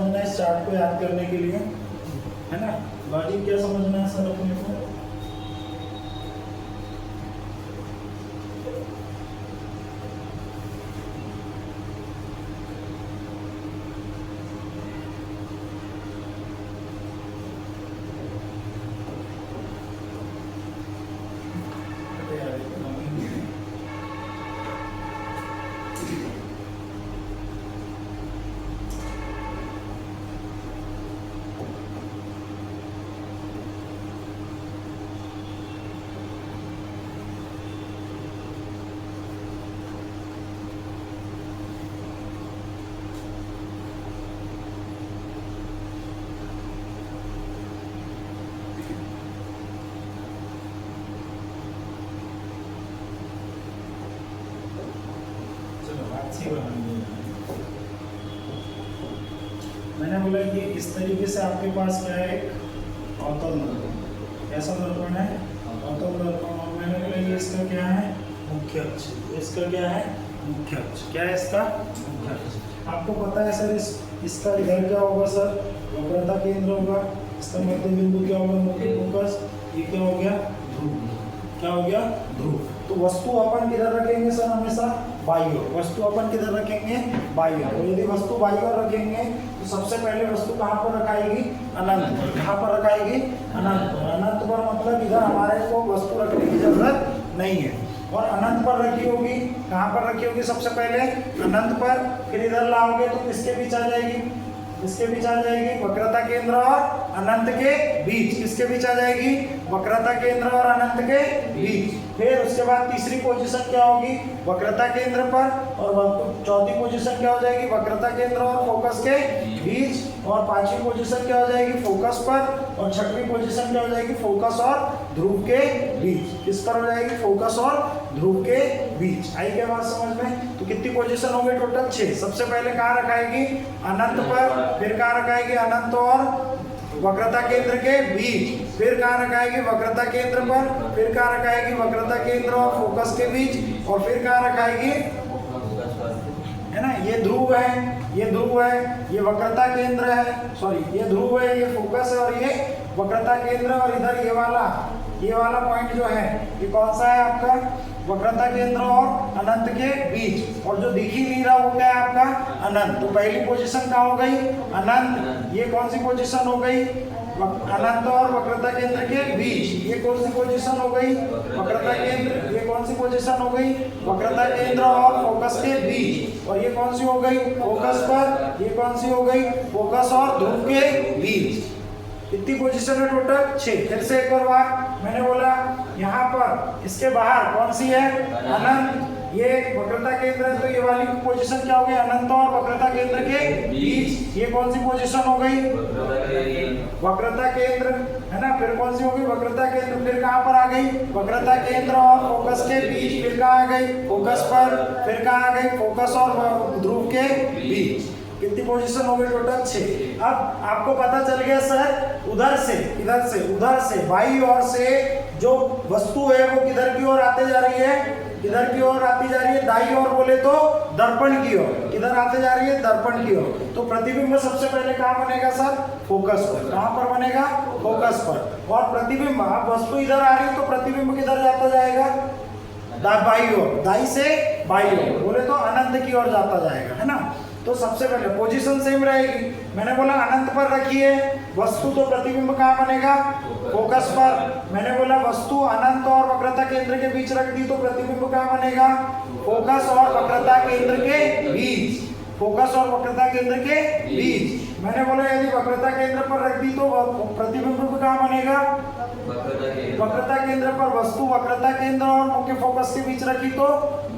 समझना है इस चार्ट को याद करने के लिए, है ना? लॉजिक क्या समझना है सर अपने को? मैंने बोला कि इस तरीके से आपके पास क्या है, एक अवतल दर्पण। कैसा दर्पण है? अवतल दर्पण। और मैंने बोला ये इसका क्या है? मुख्य अक्ष। इसका क्या है? मुख्य अक्ष। क्या है इसका? मुख्य अक्ष। आपको पता है सर इसका इधर क्या होगा सर? वक्रता केंद्र होगा। इसका मध्य बिंदु क्या होगा? मुख्य फोकस। ये क्या हो गया? ध्रुव। क्या हो गया? ध्रुव। तो वस्तु अपन किधर रखेंगे सर? हमेशा बाई ओर। वस्तु अपन किधर रखेंगे? बाई ओर। तो यदि वस्तु बाई ओर रखेंगे तो सबसे पहले वस्तु कहाँ पर रखाएगी? अनंत पर। कहाँ पर रखाएगी? अनंत पर। अनंत पर मतलब इधर हमारे को वस्तु रखने की जरूरत नहीं है। और अनंत पर रखी होगी। कहाँ पर रखी होगी? सबसे पहले अनंत पर। फिर इधर लाओगे तो किसके बीच आ जाएगी? किसके बीच आ जाएगी? वक्रता केंद्र और अनंत के बीच। किसके बीच आ जाएगी? वक्रता केंद्र और अनंत के बीच। फिर उसके बाद तीसरी पोजीशन क्या होगी? वक्रता केंद्र पर। और चौथी पोजीशन क्या हो जाएगी? वक्रता केंद्र और फोकस के बीच। और पांचवी पोजीशन क्या हो जाएगी? फोकस पर। और छठवीं पोजीशन क्या हो जाएगी? फोकस और ध्रुव के बीच। किस पर हो जाएगी? फोकस और ध्रुव के बीच। आई क्या बात समझ में? तो कितनी पोजीशन हो गई? टोटल 6। सबसे पहले कहाँ रखाएगी? अनंत पर। फिर कहाँ रखाएगी? अनंत और वक्रता केंद्र के बीच। फिर कहाँ रखाएगी? वक्रता केंद्र पर। फिर कहाँ रखाएगी? वक्रता केंद्र और फोकस के बीच। और फिर कहाँ रखाएगी? है ना, ये ध्रुव है, ये ध्रुव है, ये वक्रता केंद्र है, सॉरी ये ध्रुव है, ये फोकस है और ये वक्रता केंद्र। और इधर ये वाला पॉइंट जो है ये कौन सा है आपका? वक्रता केंद्र और अनंत के बीच। और जो दिख ही नहीं रहा वो क्या है आपका? अनंत। तो पहली पोजीशन कहाँ हो गई? अनंत। ये कौन सी पोजीशन हो गई? अनंत और वक्रता केंद्र के बीच। ये कौन सी पोजीशन हो गई? वक्रता केंद्र। ये कौन सी पोजीशन हो गई? वक्रता केंद्र और फोकस के बीच। और ये कौन सी हो गई? फोकस पर। ये कौन सी हो गई? फोकस और ध्रुव के बीच। कितनी पोजीशन है टोटल? 6। फिर से एक और बार मैंने बोला यहाँ पर इसके बाहर कौन सी है? अनंत। ये वक्रता केंद्र है तो ये वाली पोजीशन क्या हो गई? अनंत और वक्रता केंद्र के बीच। ये कौन सी पोजीशन हो गई? वक्रता केंद्र, है ना। फिर कौन सी हो गई? वक्रता केंद्र। फिर कहाँ पर आ गई? वक्रता केंद्र और फोकस के बीच। फिर कहाँ आ गई? फोकस पर। फिर कहाँ आ गई? फोकस और ध्रुव के बीच। कितनी पोजीशन हो गई टोटल? 6। अब आपको पता चल गया सर उधर से, इधर से, उधर से, बाई ओर से जो वस्तु है वो किधर की ओर आते जा रही है? किधर की ओर आती जा रही है? दाई ओर बोले तो दर्पण की ओर। किधर आते जा रही है? दर्पण की ओर। तो प्रतिबिंब सबसे पहले कहाँ बनेगा सर? फोकस पर। कहाँ पर बनेगा? फोकस पर। और प्रतिबिंब, अब वस्तु इधर आ रही है तो प्रतिबिंब किधर जाता जाएगा? बाई ओर। दाई से बाई ओर बोले तो अनंत की ओर जाता जाएगा, है ना। तो सबसे पहले पोजीशन सेम रहेगी। मैंने बोला अनंत पर रखिए वस्तु, तो प्रतिबिंब कहाँ बनेगा? फोकस पर। मैंने बोला वस्तु अनंत और वक्रता केंद्र के बीच रख दी तो प्रतिबिंब कहाँ बनेगा? फोकस और वक्रता केंद्र के बीच। फोकस और वक्रता केंद्र के बीच। मैंने बोला यदि वक्रता केंद्र पर रख दी तो प्रतिबिंब कहाँ बनेगा? वक्रता केंद्र पर। वस्तु वक्रता केंद्र और मुख्य फोकस के बीच रखी तो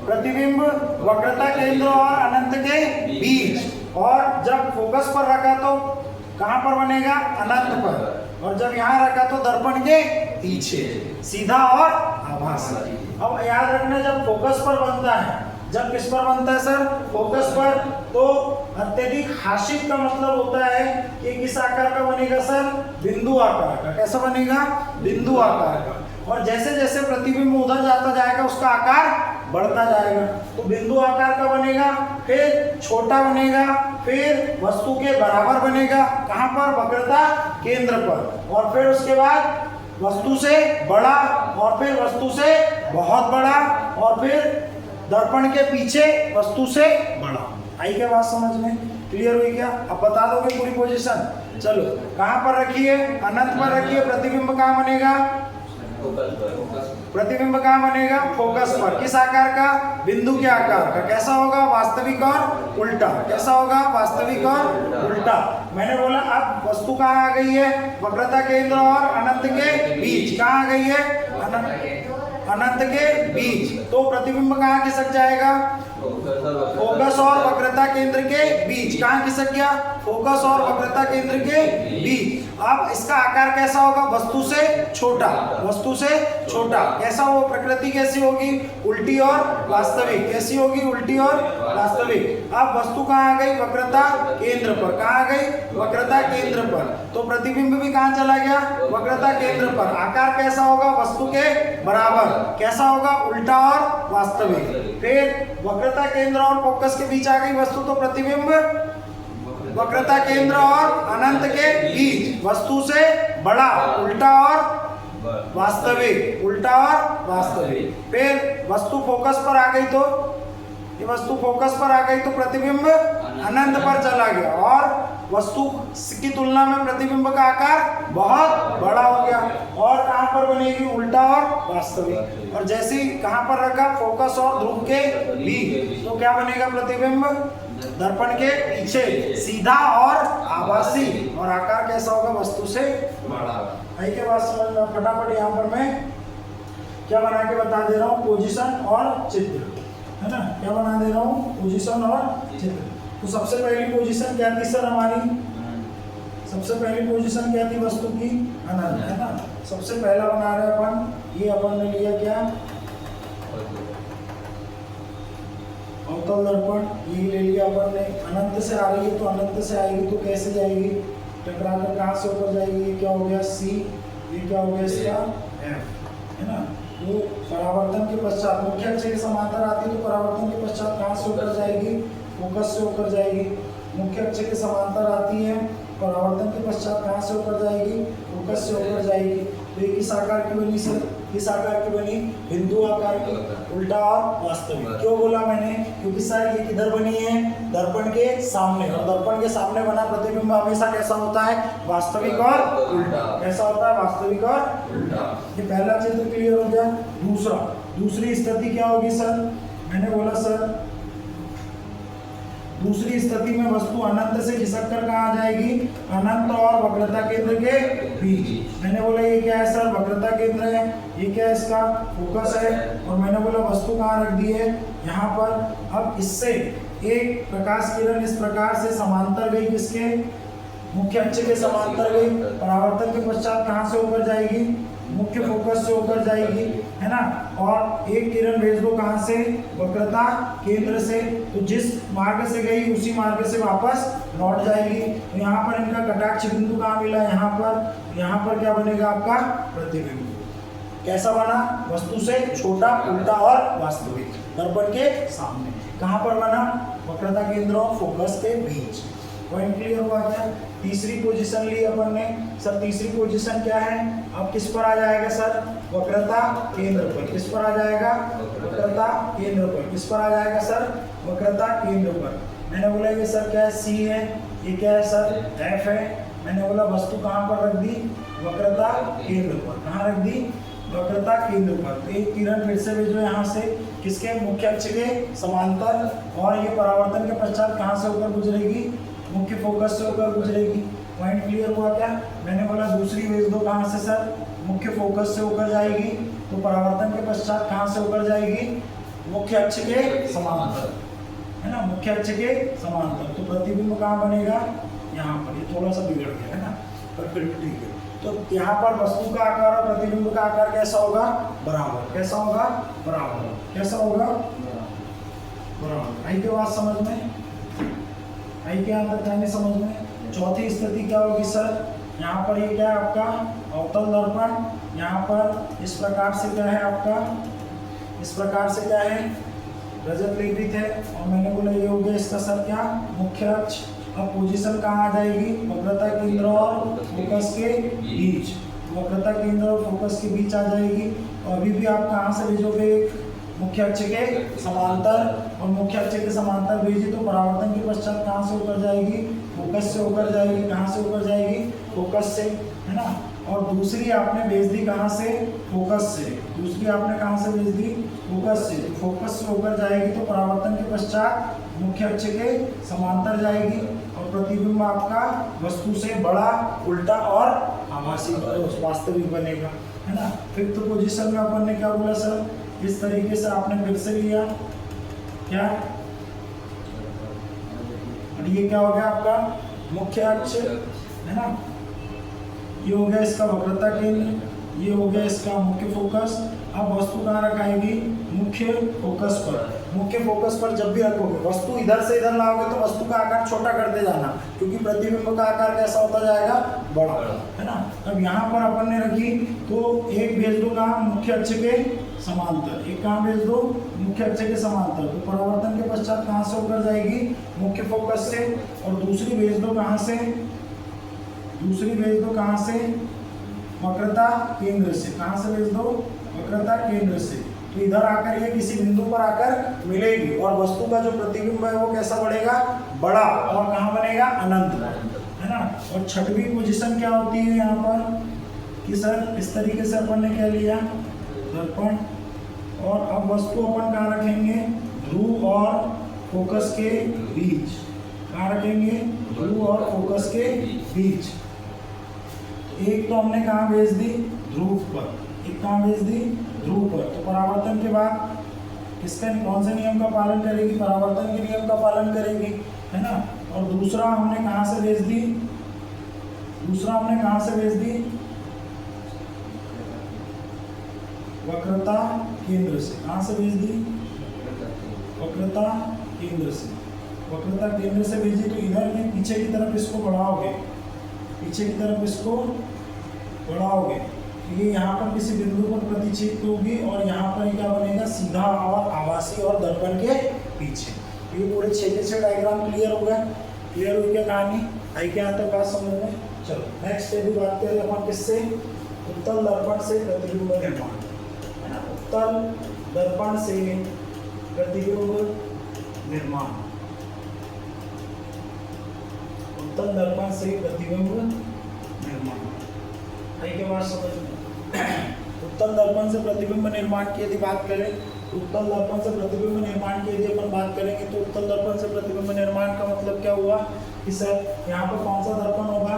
प्रतिबिंब वक्रता केंद्र और अनंत के बीच। और जब फोकस पर रखा तो कहाँ पर बनेगा? अनंत पर। और जब यहाँ रखा तो दर्पण के पीछे, सीधा और आभासी। अब याद रखना जब फोकस पर बनता है, जब किस पर बनता है सर? फोकस पर, तो अत्यधिक हाशिक का मतलब होता है कि किस आकार का बनेगा सर? बिंदु आकार का। कैसा बनेगा? बिंदु आकार का। और जैसे जैसे प्रतिबिंब उधर जाता जाएगा उसका आकार बढ़ता जाएगा। तो बिंदु आकार का बनेगा, फिर छोटा बनेगा, फिर वस्तु के बराबर बनेगा, कहाँ पर, वक्रता केंद्र पर, और फिर उसके बाद वस्तु से बड़ा, और फिर वस्तु से बहुत बड़ा, और फिर दर्पण के पीछे वस्तु से बड़ा। आई क्या बात समझ में, क्लियर हुई क्या? अब बता दोगे पूरी पोजीशन? चलो, कहाँ पर रखिए, अनंत पर रखिए। प्रतिबिंब कहाँ बनेगा, प्रतिबिंब कहाँ बनेगा, फोकस पर। किस आकार का, बिंदु के आकार का। कैसा होगा, वास्तविक और उल्टा। कैसा होगा, वास्तविक और उल्टा। मैंने बोला अब वस्तु कहाँ आ गई है, वक्रता केंद्र और अनंत के बीच। कहाँ आ गई है, अनंत के बीच। तो प्रतिबिंब कहाँ खिसक जाएगा, फोकस और वक्रता केंद्र के बीच। कहाँ खिसक गया, फोकस और वक्रता केंद्र के बीच। अब इसका आकार कैसा होगा, वस्तु से छोटा, वस्तु से छोटा। कैसा हो, प्रकृति कैसी होगी, उल्टी और वास्तविक। कैसी होगी, उल्टी और वास्तविक। अब वस्तु कहाँ आ गई, वक्रता केंद्र पर। कहाँ आ गई, वक्रता केंद्र पर। तो प्रतिबिंब भी कहाँ चला गया, वक्रता केंद्र पर। आकार कैसा होगा, वस्तु के बराबर। कैसा होगा, उल्टा और वास्तविक। फिर वक्रता केंद्र और फोकस के बीच आ गई वस्तु, तो प्रतिबिंब वक्रता केंद्र और अनंत के बीच, वस्तु से बड़ा, उल्टा और वास्तविक, उल्टा और वास्तविक। फिर वस्तु फोकस पर आ गई, तो ये वस्तु फोकस पर आ गई तो प्रतिबिंब अनंत पर चला गया, और वस्तु की तुलना में प्रतिबिंब का आकार बहुत बड़ा हो गया। और कहाँ पर बनेगी, उल्टा और वास्तविक। और जैसे ही कहाँ पर रखा, फोकस और ध्रुव के बीच, तो क्या बनेगा, प्रतिबिंब दर्पण के पीछे, सीधा और आभासी। और आकार कैसा होगा, वस्तु से बड़ा। आई के बाद समझ में, फटाफट यहाँ पर मैं क्या बना के बता दे रहा हूँ, पोजीशन और चित्र, है ना। क्या बना दे रहा हूँ, पोजीशन और चित्र। तो सबसे पहली पोजीशन क्या थी सर हमारी, सबसे पहली पोजीशन क्या थी, वस्तु की अनंत, है ना। सबसे पहला बना रहे अपन, ये अपन ने लिया क्या, अवतल दर्पण। ये ले लिया अपन ने, अनंत से आ रही है तो अनंत से आएगी, तो कैसे जाएगी, टकरा कर कहाँ से ऊपर जाएगी, ये क्या हो गया सी, ये क्या हो गया इसका एफ, है ना। वो परावर्तन के पश्चात मुख्य अक्ष के समांतर आती है, तो परावर्तन के पश्चात कहाँ से ऊपर जाएगी, फोकस से ऊपर जाएगी। मुख्य अक्ष के समांतर आती है, परावर्तन के पश्चात कहाँ से ऊपर जाएगी, फोकस से ऊपर जाएगी। तो ये किस आकार की बनी सर, किस आकार की बनी, बिंदु आकार की, उल्टा और वास्तविक। क्यों बोला मैंने, क्योंकि सर ये किधर बनी है, दर्पण के सामने, और दर्पण के सामने बना प्रतिबिंब हमेशा कैसा होता है, वास्तविक और उल्टा। कैसा होता है, वास्तविक और उल्टा। ये पहला चित्र क्लियर हो गया। दूसरा, दूसरी स्थिति क्या होगी सर, मैंने बोला सर दूसरी स्थिति में वस्तु अनंत से खिसक कर कहाँ आ जाएगी, अनंत और वक्रता केंद्र के बीच। मैंने बोला ये क्या है सर, वक्रता केंद्र है, ये क्या है इसका फोकस है, और मैंने बोला वस्तु कहाँ रख दी है, यहाँ पर। अब इससे एक प्रकाश किरण इस प्रकार से समांतर गई, किसके, मुख्य अक्ष के समांतर गई, परावर्तन के पश्चात कहाँ से ऊपर जाएगी, मुख्य फोकस से ऊपर जाएगी, है ना। और एक किरण भेज दो कहाँ से, वक्रता केंद्र से, तो जिस मार्ग से गई उसी मार्ग से वापस लौट जाएगी। तो यहाँ पर इनका कटाक्ष बिंदु कहाँ मिला, यहाँ पर। यहाँ पर क्या बनेगा आपका, प्रतिबिंब। कैसा बना, वस्तु से छोटा, उल्टा और वास्तविक, दर्पण के सामने। कहाँ पर बना, वक्रता केंद्र और फोकस के बीच। पॉइंट क्लियर हुआ क्या। तीसरी पोजीशन ली अपन ने, सर तीसरी पोजीशन क्या है, अब किस पर आ जाएगा सर, वक्रता केंद्र पर। किस पर आ जाएगा, वक्रता केंद्र पर। किस पर आ जाएगा सर, वक्रता केंद्र पर। मैंने बोला ये सर क्या है, सी है, ये क्या है सर, एफ है। मैंने बोला वस्तु कहाँ पर रख दी, वक्रता केंद्र पर। कहाँ रख दी, वक्रता केंद्र पर। एक किरण फिर से भेजो यहाँ से, किसके, मुख्य अक्ष के समांतर, और ये परावर्तन के पश्चात कहाँ से होकर गुजरेगी, मुख्य फोकस से होकर गुजरेगी। पॉइंट क्लियर हुआ क्या। मैंने बोला दूसरी भेज दो कहाँ से सर, मुख्य फोकस से होकर जाएगी, तो परावर्तन के पश्चात कहाँ से होकर जाएगी, मुख्य अक्ष के समांतर, है ना, मुख्य अक्ष के समांतर। तो प्रतिबिंब कहाँ बनेगा, यहाँ पर। ये थोड़ा सा बिगड़ गया है ना, पर फिर भी ठीक है। तो यहाँ पर वस्तु का आकार और प्रतिबिंब का आकार कैसा होगा, बराबर। कैसा होगा, बराबर। कैसा होगा, बराबर। आई के बात समझ में, आई के अंदर जाने समझ में। चौथी स्थिति क्या होगी सर, यहाँ पर ये क्या है आपका, अवतल दर्पण। यहाँ पर इस प्रकार से क्या है आपका, इस प्रकार से क्या है, रजत लेपित है। और मैंने बोला ये हो गया इसका सर क्या, मुख्य अक्ष। अब पोजीशन कहाँ आ जाएगी, वक्रता केंद्र और फोकस के बीच, वक्रता केंद्र और फोकस के बीच आ जाएगी। और अभी भी आप कहाँ से भेजोगे, मुख्य अक्ष के समांतर, और मुख्य अक्ष के समांतर भेजी तो परावर्तन के पश्चात कहाँ से होकर जाएगी, फोकस से होकर जाएगी। कहाँ से होकर जाएगी, फोकस से, है ना। और दूसरी आपने भेज दी कहाँ से, फोकस से, दूसरी आपने कहाँ से भेज दी, फोकस से। फोकस से होकर जाएगी तो परावर्तन के पश्चात मुख्य अक्ष के समांतर जाएगी और प्रतिबिंब आपका वस्तु से बड़ा, उल्टा और आभासी वास्तविक बनेगा, है ना। फिफ्थ पोजीशन में अपन ने क्या बोला सर, इस तरीके से आपने फिर से लिया क्या, और ये क्या हो गया आपका मुख्य अक्ष, है ना। ये हो गया इसका वक्रता केंद्र, ये हो गया इसका मुख्य फोकस। अब वस्तु कहाँ रखाएगी, मुख्य फोकस पर। मुख्य फोकस पर जब भी रखोगे, वस्तु इधर से इधर लाओगे तो वस्तु का आकार छोटा करते जाना, क्योंकि प्रतिबिंब का आकार कैसा होता जाएगा, बड़ा, है ना। अब यहाँ पर अपन ने रखी तो एक भेज दो कहाँ, मुख्य अक्ष के समांतर, एक कहाँ भेज दो, मुख्य अक्ष के समांतर। तो परावर्तन के पश्चात कहाँ से होकर जाएगी, मुख्य फोकस से। और दूसरी भेज दो कहाँ से, दूसरी भेज दो कहाँ से, वक्रता केंद्र से। कहाँ से भेज दो, वक्रता केंद्र से। तो इधर आकर ये किसी बिंदु पर आकर मिलेगी और वस्तु का जो प्रतिबिंब है वो कैसा बढ़ेगा, बड़ा, और कहाँ बनेगा, अनंत, है ना। और छठवीं पोजीशन क्या होती है यहाँ पर कि सर इस तरीके से अपन ने क्या लिया, दर्पण। और अब वस्तु अपन कहाँ रखेंगे, ध्रुव और फोकस के बीच। कहाँ रखेंगे, ध्रुव और फोकस के बीच। एक तो हमने कहाँ भेज दी, ध्रुव पर, एक कहाँ भेज दी, ध्रुव पर। तो परावर्तन के बाद किसका, कौन से नियम का पालन करेगी, परावर्तन के नियम का पालन करेगी, है ना। और दूसरा हमने कहाँ से भेज दी, दूसरा हमने कहाँ से भेज दी, वक्रता केंद्र से। कहाँ से भेज दी, वक्रता केंद्र से। वक्रता केंद्र से भेजी तो इधर में पीछे की तरफ इसको बढ़ाओगे, पीछे की तरफ इसको बढ़ाओगे, ये यहाँ पर किसी बिंदु पर प्रतिच्छेद होगी और यहाँ पर क्या बनेगा, सीधा और आभासी और दर्पण के पीछे। ये पूरे 6 के 6 डायग्राम क्लियर हो गए, क्लियर हो गया कहानी, आई क्या आता है बात समझ में। चलो नेक्स्ट भी बात करें अपन किससे, उत्तल दर्पण से प्रतिबिंब निर्माण, है ना। उत्तल दर्पण से प्रतिबिंब निर्माण, उत्तल दर्पण से प्रतिबिंब निर्माण, आई के बात समझ में। उत्तल दर्पण से प्रतिबिंब निर्माण की यदि बात करें, उत्तल दर्पण से प्रतिबिंब निर्माण की यदि अपन बात करेंगे तो उत्तल दर्पण से प्रतिबिंब निर्माण का मतलब क्या हुआ कि सर यहाँ पर कौन सा दर्पण होगा,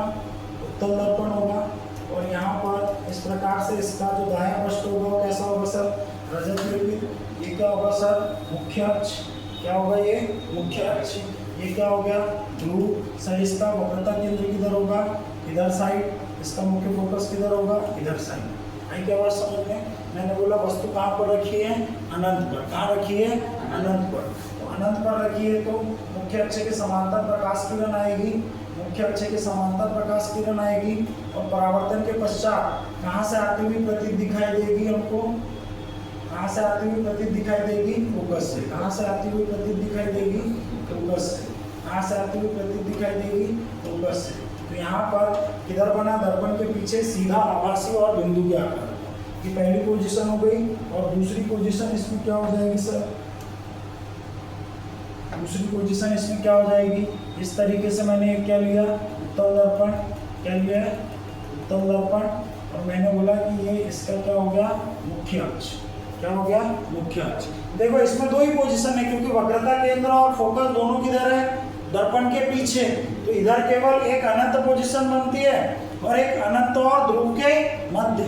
उत्तल दर्पण होगा। और यहाँ पर इस प्रकार से इसका जो दायां पृष्ठ होगा वो कैसा होगा सर, रजत लेपित। ये क्या होगा सर, मुख्य अक्ष, क्या होगा ये, मुख्य अक्ष। ये क्या हो गया, ध्रुव। सर इसका वक्रता केंद्र किधर होगा, इधर साइड। इसका मुख्य फोकस किधर होगा, इधर साइड। आई क्या बात समझ में। मैंने बोला वस्तु कहाँ पर रखी है, अनंत पर। कहाँ रखी है, अनंत पर। तो अनंत पर रखी है तो मुख्य अक्ष के समांतर प्रकाश किरण आएगी, मुख्य अक्ष के समांतर प्रकाश किरण आएगी। और परावर्तन के पश्चात कहाँ से आती हुई प्रतीक दिखाई देगी हमको, कहाँ से आती हुई प्रतीक दिखाई देगी, फोकस से। कहाँ से आती हुई प्रतीक दिखाई देगी, फोकस से। कहाँ से आती हुई प्रतीक दिखाई देगी, फोकस से। तो यहाँ पर किधर बना, दर्पण के पीछे सीधा आभासी और बिंदु के आकार। ये पहली पोजीशन हो गई। और दूसरी पोजीशन इसमें क्या हो जाएगी सर, दूसरी पोजीशन इसमें क्या हो जाएगी, इस तरीके से मैंने क्या लिया, उत्तल दर्पण। क्या लिया है, उत्तल दर्पण। और मैंने बोला कि ये इसका क्या हो गया, मुख्य अक्ष। क्या हो गया, मुख्य अक्ष। देखो इसमें दो ही पोजीशन है क्योंकि वक्रता केंद्र और फोकस दोनों किधर है, दर्पण के पीछे। तो इधर केवल एक अनंत पोजीशन बनती है और एक अनंत और ध्रुव के मध्य।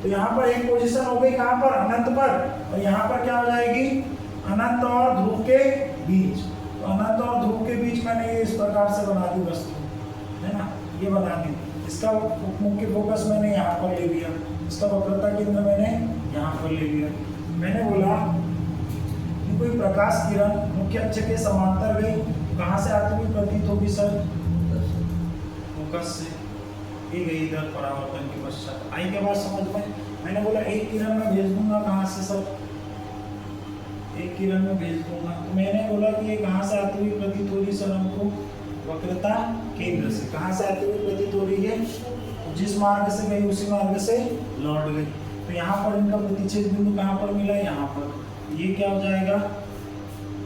तो यहाँ पर एक पोजीशन हो गई कहाँ पर, अनंत पर। और यहाँ पर क्या हो जाएगी, अनंत और ध्रुव के बीच। तो अनंत और ध्रुव के बीच मैंने ये इस प्रकार से बना दी वस्तु, है ना, ये बना दी। इसका मुख्य फोकस मैंने यहाँ पर ले लिया, इसका वक्रता केंद्र मैंने यहाँ पर ले लिया। मैंने बोला कि कोई प्रकाश किरण मुख्य अक्ष के समांतर गई, कहाँ से आती हुई प्रतीत होगी सर, फोकस से। ये गई इधर परावर्तन के पश्चात। आई के बाद समझ में। मैंने बोला एक किरण में भेज दूंगा कहाँ से सर, एक किरण में भेज दूंगा। तो मैंने बोला कि ये कहाँ से आती हुई प्रतीत हो रही सर हमको, वक्रता केंद्र से। कहाँ से आती हुई प्रतीत हो रही है, जिस मार्ग से गई उसी मार्ग से लौट गई। तो यहाँ पर इनका प्रतिच्छेद बिंदु कहाँ पर मिला, यहाँ पर। ये क्या हो जाएगा,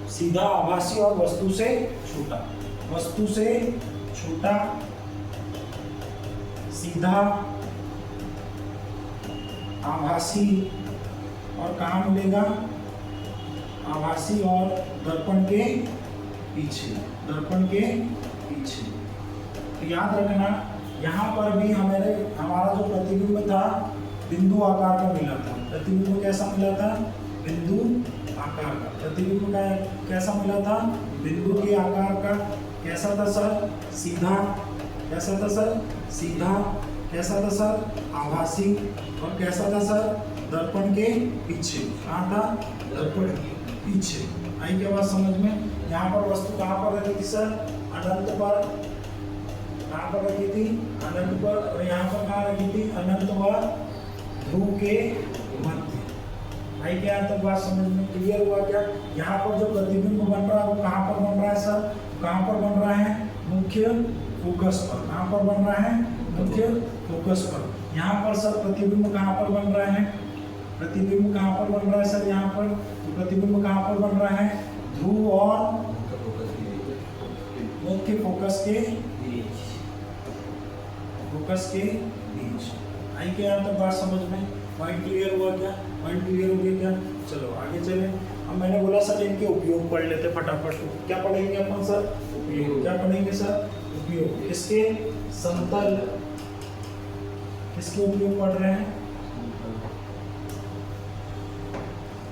सीधा आभासी और वस्तु से छोटा, वस्तु से छोटा, सीधा आभासी, और कहाँ मिलेगा, आभासी और दर्पण के पीछे, दर्पण के पीछे। तो याद रखना यहाँ पर भी हमारा जो प्रतिबिंब था बिंदु आकार का मिला था। प्रतिबिंब कैसा मिला था, बिंदु आकार का। प्रतिबिंब का कैसा मिला था, बिंदु के आकार का। कैसा था सर, सीधा। कैसा था सर, सीधा। कैसा था सर, आभासी। और कैसा था सर, दर्पण के पीछे। कहाँ था, दर्पण के पीछे। आई क्या बात समझ में। यहाँ पर वस्तु कहाँ पर रखी थी सर, अनंत पर। कहाँ पर रखी थी, अनंत पर। और यहाँ पर कहाँ रखी थी, अनंत व ध्रुव के मध्य। आई क्या तक बात समझ में, क्लियर हुआ क्या। यहाँ पर जो प्रतिबिंब बन रहा है वो कहाँ पर बन रहा है सर, कहाँ पर बन रहा है, मुख्य फोकस पर। कहाँ पर बन रहा है, मुख्य फोकस पर। यहाँ पर सर प्रतिबिंब कहाँ पर बन रहा है, प्रतिबिंब कहाँ पर बन रहा है सर, यहाँ पर प्रतिबिंब कहाँ पर बन रहा है, ध्रुव और मुख्य फोकस के बीच। आई क्या यहाँ तक बात समझ में, पॉइंट क्लियर हुआ क्या, पॉइंट क्लियर हो गया क्या। चलो आगे चले। अब मैंने बोला सर इनके उपयोग पढ़ लेते फटाफट। क्या पढ़ेंगे अपन सर, उपयोग। क्या पढ़ेंगे सर, उपयोग। किसके, समतल। किसके उपयोग पढ़ रहे हैं,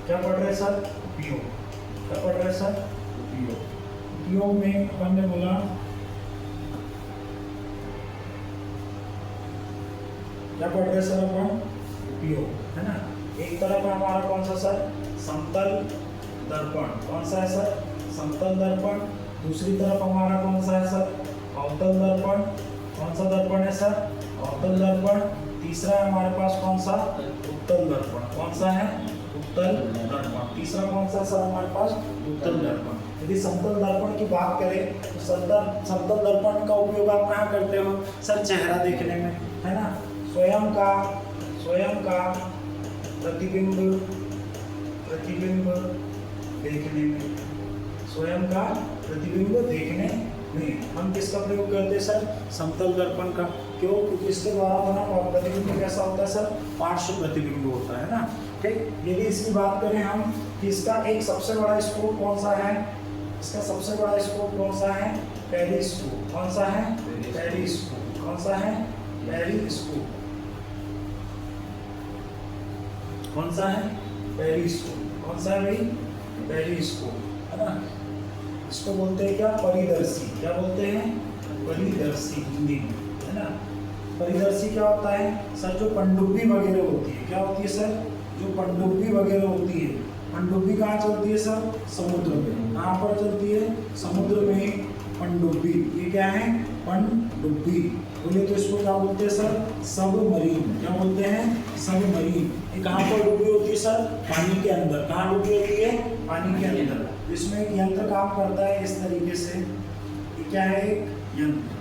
क्या पढ़ रहे हैं सर, उपयोग। क्या पढ़ रहे हैं सर, उपयोग। उपयोग में अपन ने बोला क्या पढ़ रहे सर अपन, उपयोग, है ना। एक तरफ है हमारा कौन सा सर, समतल दर्पण। कौन सा है सर, समतल दर्पण। दूसरी तरफ हमारा कौन सा है सर, अवतल दर्पण। कौन सा दर्पण है सर, अवतल दर्पण। तीसरा है हमारे पास कौन सा, उत्तल दर्पण। कौन सा है, उत्तल दर्पण। तीसरा कौन सा सर हमारे पास, उत्तल दर्पण। यदि समतल दर्पण की बात करें तो समतल दर्पण का उपयोग आप कहाँ करते हो सर, चेहरा देखने में, है ना। स्वयं का प्रतिबिंब देखने में, स्वयं का प्रतिबिंब देखने में हम किसका प्रयोग करते हैं सर, समतल दर्पण का। क्यों, क्योंकि इसके द्वारा बना प्रतिबिंब कैसा होता है सर, पार्श्व प्रतिबिंब होता है ना। ठीक, यदि इसकी बात करें हम कि इसका एक सबसे बड़ा स्कोप कौन सा है, इसका सबसे बड़ा स्कोप कौन सा है, पेरिस्कोप। कौन सा है, पेरिस्कोप। कौन सा है, पेरिस्कोप। कौन सा है, पेरिस्कोप। कौन सा है भाई, पेरिस्कोप, है ना। इसको बोलते हैं क्या, परिदर्शी। क्या बोलते हैं, परिदर्शी हिंदी में, है ना। परिदर्शी क्या होता है सर, जो पनडुब्बी वगैरह होती है। क्या होती है सर, जो पनडुब्बी वगैरह होती है। पनडुब्बी कहाँ चलती है सर, समुद्र में। कहाँ पर चलती है, समुद्र में पनडुब्बी। ये क्या है, पनडुब्बी। बोले तो इसको क्या बोलते हैं सर, सबमरीन। क्या बोलते हैं, सबमरीन। ये कहाँ पर डूबी होती है सर, पानी के अंदर। कहाँ डूबी होती है, पानी के अंदर। इसमें एक यंत्र काम करता है इस तरीके से। ये क्या है, एक यंत्र,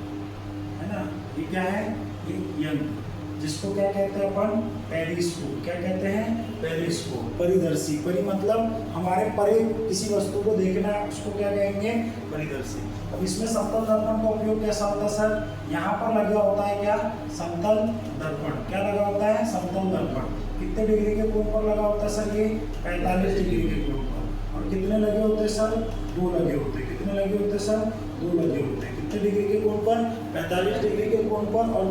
है ना। ये क्या है, एक यंत्र, जिसको क्या कहते हैं अपन, पेरिस्कोप। क्या कहते हैं, पेरिस्कोप। परिदर्शी, परि मतलब हमारे परे किसी वस्तु को देखना, उसको क्या कहेंगे, परिदर्शी। अब इसमें समतल दर्पण का उपयोग कैसा होता है सर, यहाँ पर लगा होता है क्या, समतल दर्पण। क्या लगा होता है, समतल दर्पण। कितने डिग्री के कोण पर लगा होता है सर, ये 45 डिग्री के कोण पर। और कितने लगे होते हैं सर, 2 लगे होते हैं। कितने लगे होते हैं सर, 2 लगे होते हैं। कितने डिग्री के कोण पर, 45 डिग्री के कोण पर। और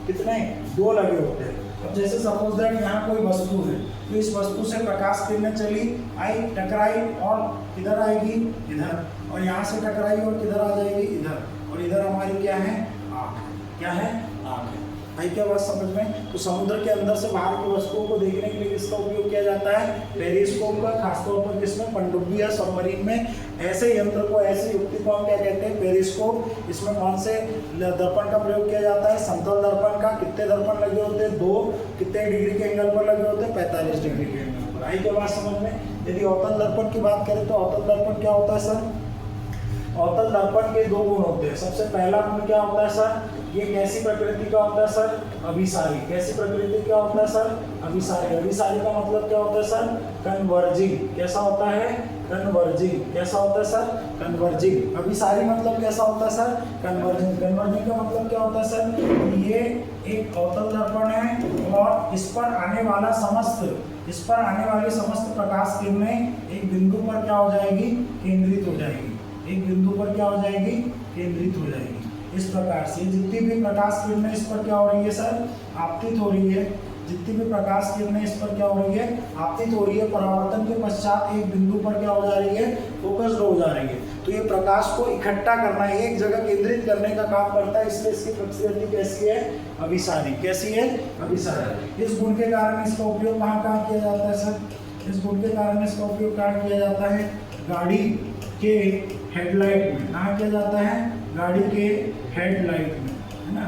कितने 2 लगे होते हैं। अब जैसे सपोज दैट यहाँ कोई वस्तु है, तो इस वस्तु से प्रकाश किरणें चली, आई, टकराई और किधर आएगी, इधर। और यहाँ से टकराई और किधर आ जाएगी, इधर। और इधर हमारी क्या है, आँख। क्या है, आँख है। आई क्या बात समझ में। तो समुद्र के अंदर से बाहर की वस्तुओं को देखने के लिए किसका उपयोग किया जाता है, पेरिस्कोप का। खासतौर पर जिसमें पनडुब्बी या सबमरीन में ऐसे यंत्र को, ऐसे युक्ति को हम क्या कहते हैं, पेरिस्कोप। इसमें कौन से दर्पण का प्रयोग किया जाता है, समतल दर्पण का। कितने दर्पण लगे होते हैं, 2। कितने डिग्री के एंगल पर लगे होते हैं, 45 डिग्री के एंगल पर। आई क्या बात समझ में। यदि अवतल दर्पण की बात करें तो अवतल दर्पण क्या होता है सर? अवतल दर्पण के 2 गुण होते हैं। सबसे पहला गुण क्या होता है सर? ये कैसी प्रकृति का होता है सर? अभिसारी। कैसी प्रकृति का होता है सर? अभिसारी। अभिसारी का मतलब क्या होता है सर? कन्वर्जिंग। कैसा होता है? कन्वर्जिंग। कैसा होता है सर? कन्वर्जिंग। अभिसारी मतलब कैसा होता है सर? कन्वर्जिंग। कन्वर्जिंग का मतलब क्या होता है सर? ये एक अवतल दर्पण है और इस पर आने वाली समस्त प्रकाश किरणें एक बिंदु पर क्या हो जाएगी? केंद्रित हो जाएगी। एक बिंदु पर क्या हो जाएगी? केंद्रित हो जाएगी। इस प्रकार से जितनी भी प्रकाश किरणें इस पर क्या हो रही है सर? आपतित हो रही है। जितनी भी प्रकाश किरणें इस पर क्या हो रही है? आपतित हो रही है। परावर्तन के पश्चात एक बिंदु पर क्या हो जा रही है? फोकस्ड हो जा रही है। तो ये प्रकाश को इकट्ठा करना है, एक जगह केंद्रित करने का काम करता है, इसलिए इसकी प्रकृति कैसी है? अभिसारी। कैसी है? अभिसारी। इस गुण के कारण इसका उपयोग कहाँ किया जाता है सर? इस गुण के कारण इसका उपयोग कहाँ किया जाता है? गाड़ी के हेडलाइट में। कहाँ किया जाता है? गाड़ी के हेडलाइट में, है ना।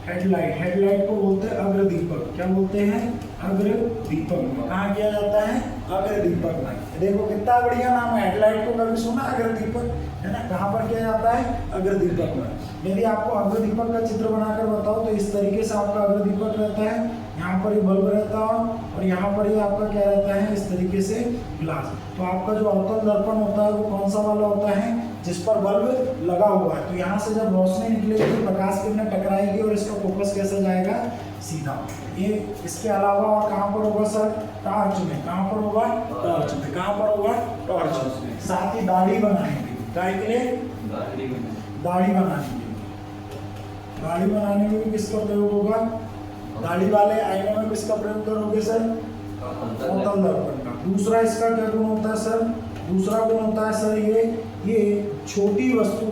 हेडलाइट को बोलते हैं अग्रदीपक। क्या बोलते हैं? अग्रदीपक में। कहाँ किया जाता है? अग्रदीपक में। देखो कितना बढ़िया नाम है, हेडलाइट को कभी सुना? अग्रदीपक, है ना। कहाँ पर किया जाता है? अग्रदीपक में। यदि आपको अग्रदीपक का चित्र बनाकर बताओ तो इस तरीके से आपका अग्रदीपक रहता है। यहाँ पर ये बल्ब रहता है और यहाँ पर ये आपका क्या रहता है? इस तरीके से ग्लास। तो आपका जो अवतल दर्पण होता है वो कौन सा वाला होता है? जिस पर बल्ब लगा हुआ है। तो यहाँ से जब रोशनी निकलेगी तो प्रकाश किरणें टकराएगी और इसका फोकस कैसे जाएगा? सीधा। ये इसके अलावा और कहाँ पर होगा सर? टॉर्च में। कहाँ पर होगा? टॉर्च में। कहाँ पर होगा? टॉर्च में। साथ ही दाढ़ी बनाने के लिए। क्या के लिए? दाढ़ी बनाने के लिए। दाढ़ी बनाने में भी किसका प्रयोग होगा? दाढ़ी वाले आईने में किसका प्रयोग करोगे सर? अवतल दर्पण का। दूसरा इसका क्या गुण होता है सर? दूसरा गुण होता है सर ये छोटी वस्तु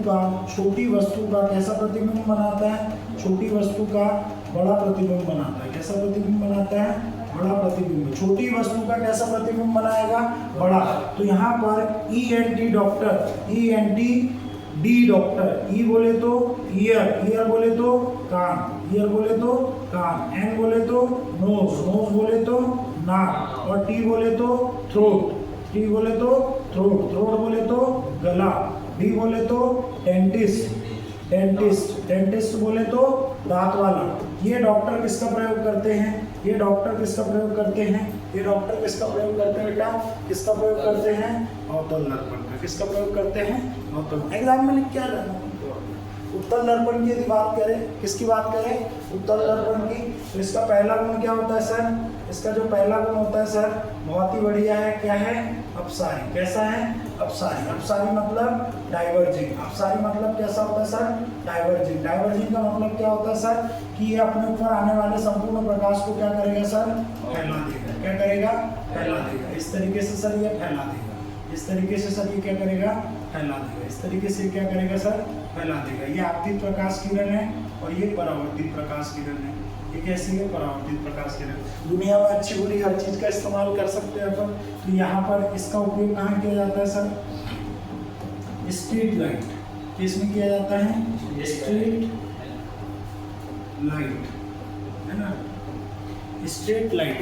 का कैसा प्रतिबिंब बनाता है? छोटी वस्तु का बड़ा प्रतिबिंब बनाता है। कैसा प्रतिबिंब बनाता है? बड़ा प्रतिबिंब। छोटी वस्तु का कैसा प्रतिबिंब बनाएगा? बड़ा। तो यहाँ पर ENT डॉक्टर, ई बोले तो ईयर बोले तो कान, एन बोले तो नोज बोले तो नाक, और टी बोले तो थ्रोट बोले तो गला, डी बोले तो डेंटिस्ट बोले तो दांत वाला। ये डॉक्टर किसका प्रयोग करते हैं? ये डॉक्टर किसका प्रयोग करते हैं बेटा? किसका प्रयोग करते हैं? अवतल दर्पण का। किसका प्रयोग करते हैं? अवतल। एग्जाम में लिख क्या रहना? उत्तल दर्पण की यदि बात करें, किसकी बात करें? उत्तल दर्पण की। तो इसका पहला गुण क्या होता है सर? इसका जो पहला गुण होता है सर बहुत ही बढ़िया है। क्या है? अपसारी। कैसा है? अपसारी। अपसारी मतलब डाइवर्जिंग। अपसारी मतलब कैसा होता है सर? डाइवर्जिंग। डाइवर्जिंग का मतलब क्या होता है सर? कि ये अपने ऊपर आने वाले संपूर्ण प्रकाश को क्या करेगा सर? फैला देगा। क्या करेगा? फैला देगा। इस तरीके से सर ये फैला देगा। इस तरीके से सर ये क्या करेगा? फैला देगा। इस तरीके से क्या करेगा सर? फैला देगा। ये आपतित प्रकाश किरण है और ये परावर्तित प्रकाश किरण है। ये कैसी है? परावर्तित प्रकाश किरण। दुनिया में अच्छी बुरी हर चीज का इस्तेमाल कर सकते हैं अपन। तो यहाँ पर इसका उपयोग कहाँ किया जाता है सर? Street light. किसमें किया जाता है? स्ट्रीट लाइट, है ना। स्ट्रीट लाइट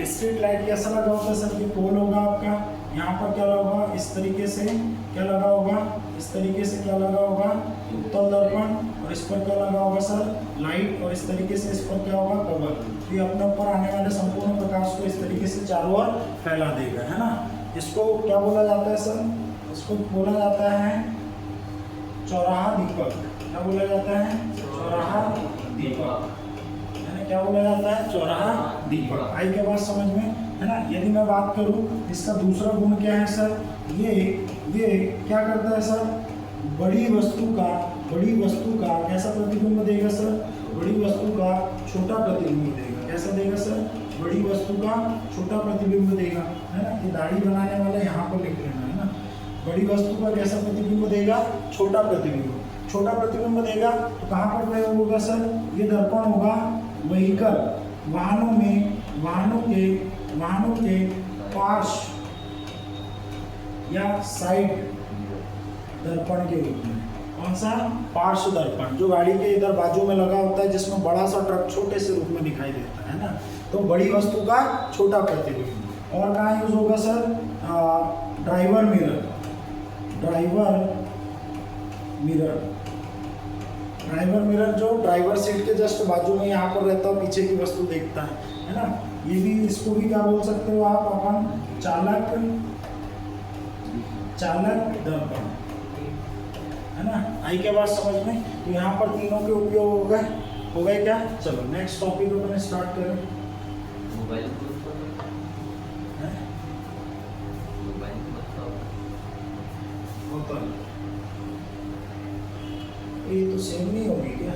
कैसा लगा होगा सर? ये पोल होगा आपका। यहाँ पर क्या लगा होगा? इस तरीके से क्या लगा होगा? इस तरीके से क्या लगा होगा? उत्तल दर्पण। और इस पर क्या लगा होगा सर? लाइट। और इस तरीके से इस पर क्या होगा? कवर। ये अपने ऊपर आने वाले संपूर्ण प्रकाश को इस तरीके से चारों ओर फैला देगा, है ना। इसको क्या बोला जाता है सर? इसको बोला जाता है चौराहा दीपक। क्या बोला जाता है? चौराहा दीपक। क्या बोला जाता है? चौराहा दीपक। आई के बात समझ में, है ना। यदि मैं बात करूं इसका दूसरा गुण क्या है सर? ये क्या करता है सर? बड़ी वस्तु का कैसा प्रतिबिंब देगा सर? बड़ी वस्तु का छोटा प्रतिबिंब देगा। कैसा देगा सर? बड़ी वस्तु का छोटा प्रतिबिंब देगा, है ना। ये दाढ़ी बनाने वाला यहाँ पर लिख लेना, है ना। बड़ी वस्तु का कैसा प्रतिबिंब देगा? छोटा प्रतिबिंब देगा। तो कहाँ पर प्रयोग होगा सर? ये दर्पण होगा व्हीकल, वाहनों के पार्श्व या साइड दर्पण के रूप में। कौन सा? पार्श्व दर्पण, जो गाड़ी के इधर बाजू में लगा होता है, जिसमें बड़ा सा ट्रक छोटे से रूप में दिखाई देता है ना। तो बड़ी वस्तु का छोटा प्रतिबिंब, और कहाँ यूज होगा sir? Driver mirror. Driver mirror जो ड्राइवर सीट के जस्ट बाजू में यहाँ पर रहता है, पीछे की वस्तु देखता है ना। ये भी, इसको भी क्या बोल सकते हो आप? अपन चालक दर्पण, है ना। आई क्या बात समझ में? तो यहाँ पर तीनों के उपयोग हो गए क्या? चलो नेक्स्ट टॉपिक अपन स्टार्ट करें। मोबाइल होता है ये तो सेम नहीं होगी क्या?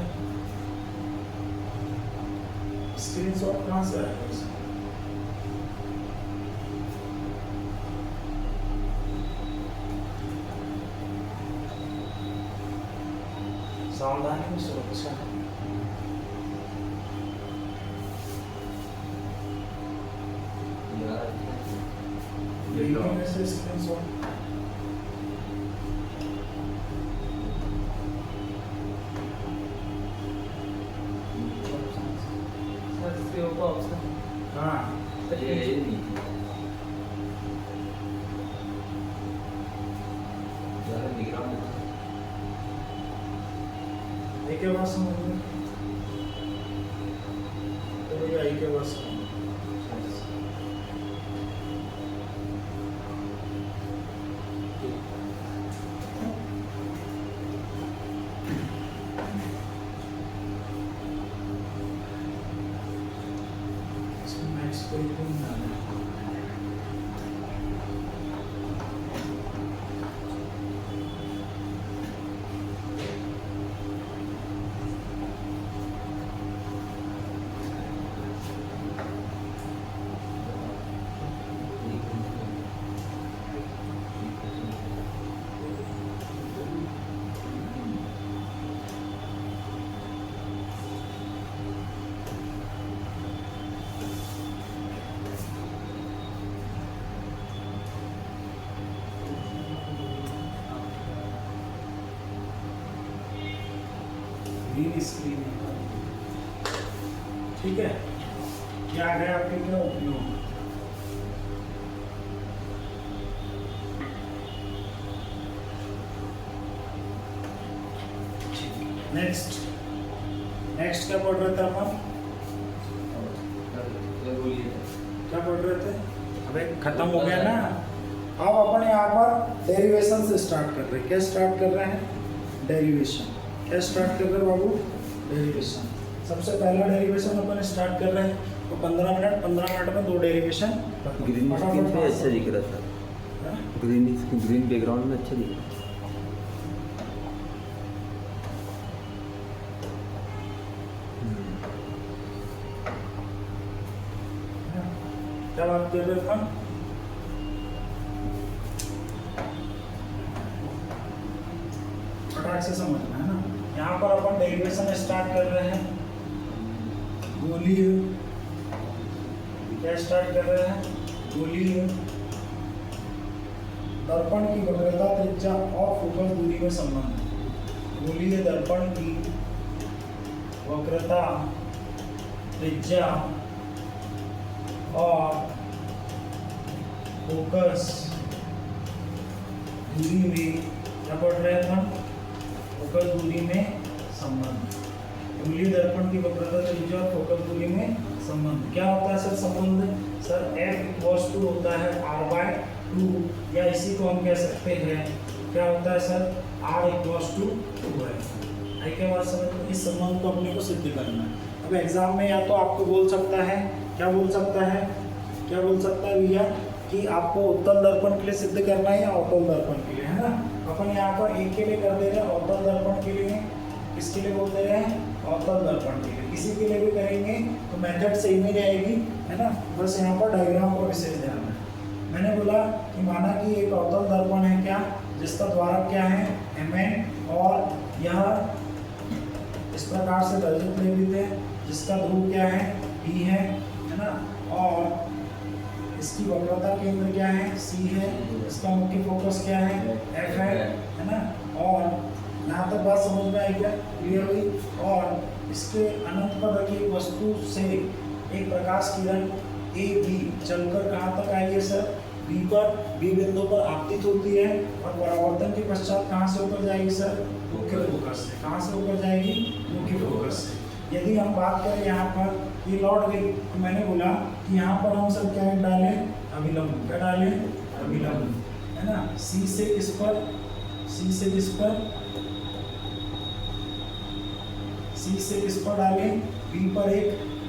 स्क्रीनशॉट कहाँ से आएगा इसका? सावधानी में सुरक्षा। से स्क्रीनशॉट क्या बात समझ में? तो भैया आई क्या बात समझ? नेक्स्ट कोई नहीं ग्रीन स्क्रीन, ठीक है। क्या है आपके क्या उपयोग? नेक्स्ट क्या पढ़ रहे थे अपन? क्या पढ़ रहे थे? अबे खत्म हो गया ना। अब अपन यहाँ पर डेरिवेशन से स्टार्ट कर रहे हैं। क्या स्टार्ट कर रहे हैं? डेरिवेशन। क्या स्टार्ट कर रहे हैं बाबू? डेरिवेशन। सबसे पहला डेरिवेशन अपन स्टार्ट कर रहे हैं, तो 15 मिनट में 2 डेरिवेशन। ग्रीन स्क्रीन पे अच्छा दिख रहा था, ग्रीन बैकग्राउंड में अच्छा दिख रहा था। क्या बात कर रहे थे? फटाक से समझना है ना। यहाँ पर अपन डेरिवेशन स्टार्ट कर रहे हैं। बोलिए क्या स्टार्ट कर रहे हैं? बोलिए। दर्पण की वक्रता, त्रिज्या और फोकस दूरी में संबंध। बोलिए दर्पण की वक्रता, त्रिज्या और फोकस दूरी में क्या पढ़ रहे हैं हम? फोकस दूरी में संबंध। गोलीय दर्पण की वक्रता, त्रिज्या और फोकस दूरी में संबंध। क्या होता है सर संबंध? सर F = होता है R/2, या इसी को हम कह सकते हैं क्या होता है सर? R = 2 है। क्या बात समझ में? इस संबंध को अपने को सिद्ध करना है। अब एग्जाम में या तो आपको बोल सकता है, क्या बोल सकता है भैया कि आपको उत्तल दर्पण के लिए सिद्ध करना है या अवतल दर्पण के लिए, है ना। अपन यहाँ पर एक के लिए कर दे रहे हैं, अवतल दर्पण के लिए। किसके लिए बोल दे रहे हैं? अवतल दर्पण के लिए। किसी के लिए भी करेंगे तो मेथड सेम ही रहेगी, है ना। बस यहाँ पर डायग्राम को विशेष ध्यान है। मैंने बोला कि माना कि एक अवतल दर्पण है क्या, जिसका द्वारक क्या है? Mn, और यह इस प्रकार से दर्जित प्रेरित है, जिसका ध्रुव क्या है? P है ना। और इसकी वक्रता केंद्र क्या है? C है। इसका मुख्य फोकस क्या है? F है ना। और यहाँ तक बात समझ में आई क्या? क्लियर हुई? और इसके अनंत पर रखी वस्तु से एक प्रकाश किरण ए बी चलकर कहाँ तक आई है सर, बी बिंदु पर आपतित होती है और परावर्तन के पश्चात कहाँ से होकर जाएगी सर, मुख्य फोकस से। कहाँ से होकर जाएगी, मुख्य फोकस से। यदि हम बात करें यहाँ पर ये लौट गई, तो मैंने बोला कि यहाँ पर हम सब क्या डालें, अभिलंब। क्या डालें, अभिलंब, है ना। सी से किस पर, सी से किस पर, सी से किस पर डालें, बी पर एक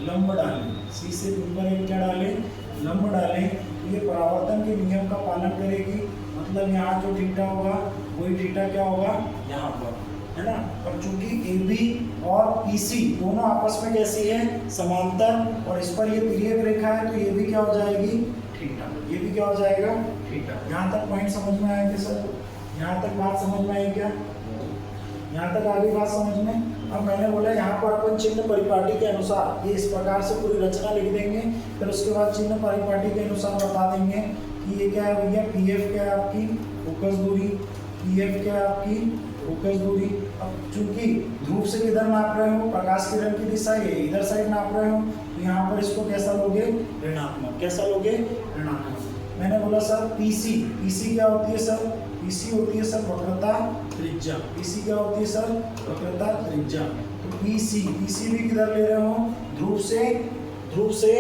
लंब डालें। सी से बी पर एक क्या डालें, लंब डालें। ये परावर्तन के नियम का पालन करेगी, मतलब यहाँ जो थीटा होगा वही थीटा क्या होगा यहाँ पर, है ना। और चूंकि ए बी और पीसी दोनों आपस में कैसी है, समांतर, और इस पर ये तिर्यक रेखा है, तो ये भी क्या हो जाएगी, थीटा। ये भी क्या हो जाएगा, थीटा। यहाँ तक पॉइंट समझ में आया कि सर, यहाँ तक बात समझ में आई क्या, यहाँ तक आगे बात समझ में। अब मैंने बोला यहाँ पर अपन चिन्ह परिपाटी के अनुसार ये इस प्रकार से पूरी रचना लिख देंगे, फिर उसके बाद चिन्ह परिपाटी के अनुसार बता देंगे कि ये क्या है भैया, पी एफ क्या है आपकी फोकस दूरी, पी एफ क्या है आपकी फोकस दूरी। अब चूंकि ध्रुव से किधर नाप रहे हो, प्रकाश किरण की दिशा ये इधर साइड नाप रहे हो, तो यहाँ पर इसको कैसा लोगे, ऋणात्मक। कैसा लोगे, ऋणात्मक। मैंने बोला सर पीसी, पीसी क्या होती है सर, पीसी होती है सर वक्रता त्रिज्या। पीसी क्या होती है सर, वक्रता त्रिज्या। तो पीसी, पीसी भी किधर ले रहे हो, ध्रुव से, ध्रुव से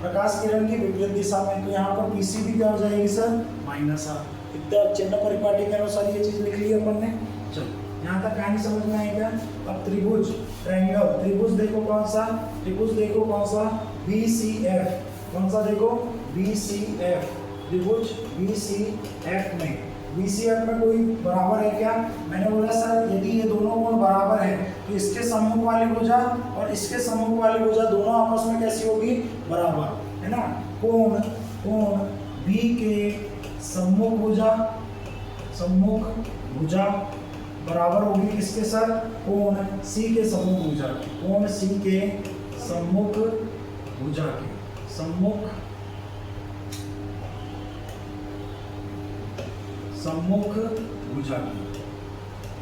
प्रकाश किरण की विपरीत दिशा में, तो यहाँ पर पीसी भी क्या हो जाएगी सर, माइनस आर। इतना चिन्ह परिपाटी के अनुसार ये चीज लिख ली अपन ने। चलो यहाँ तक कहानी समझ में आई क्या। अब त्रिभुज, ट्रायंगल, त्रिभुज देखो कौन सा, त्रिभुज देखो कौन सा, बी सी एफ। कौन सा देखो, बी सी एफ। त्रिभुज बी सी एफ में, बीसीएफ में कोई बराबर है क्या, मैंने बोला सर यदि ये दोनों कोण बराबर है तो इसके सम्मुख वाली भुजा और इसके सम्मुख वाली भुजा दोनों आपस में कैसी होगी, बराबर, है ना। कोण, कोण बी के सम्मुख भुजा, सम्मुख भुजा बराबर होगी किसके सर, कोण सी के सम्मुख भुजा की। कोण सी के सम्मुख भुजा के, सम्मुख, सम्मुख भुजा की,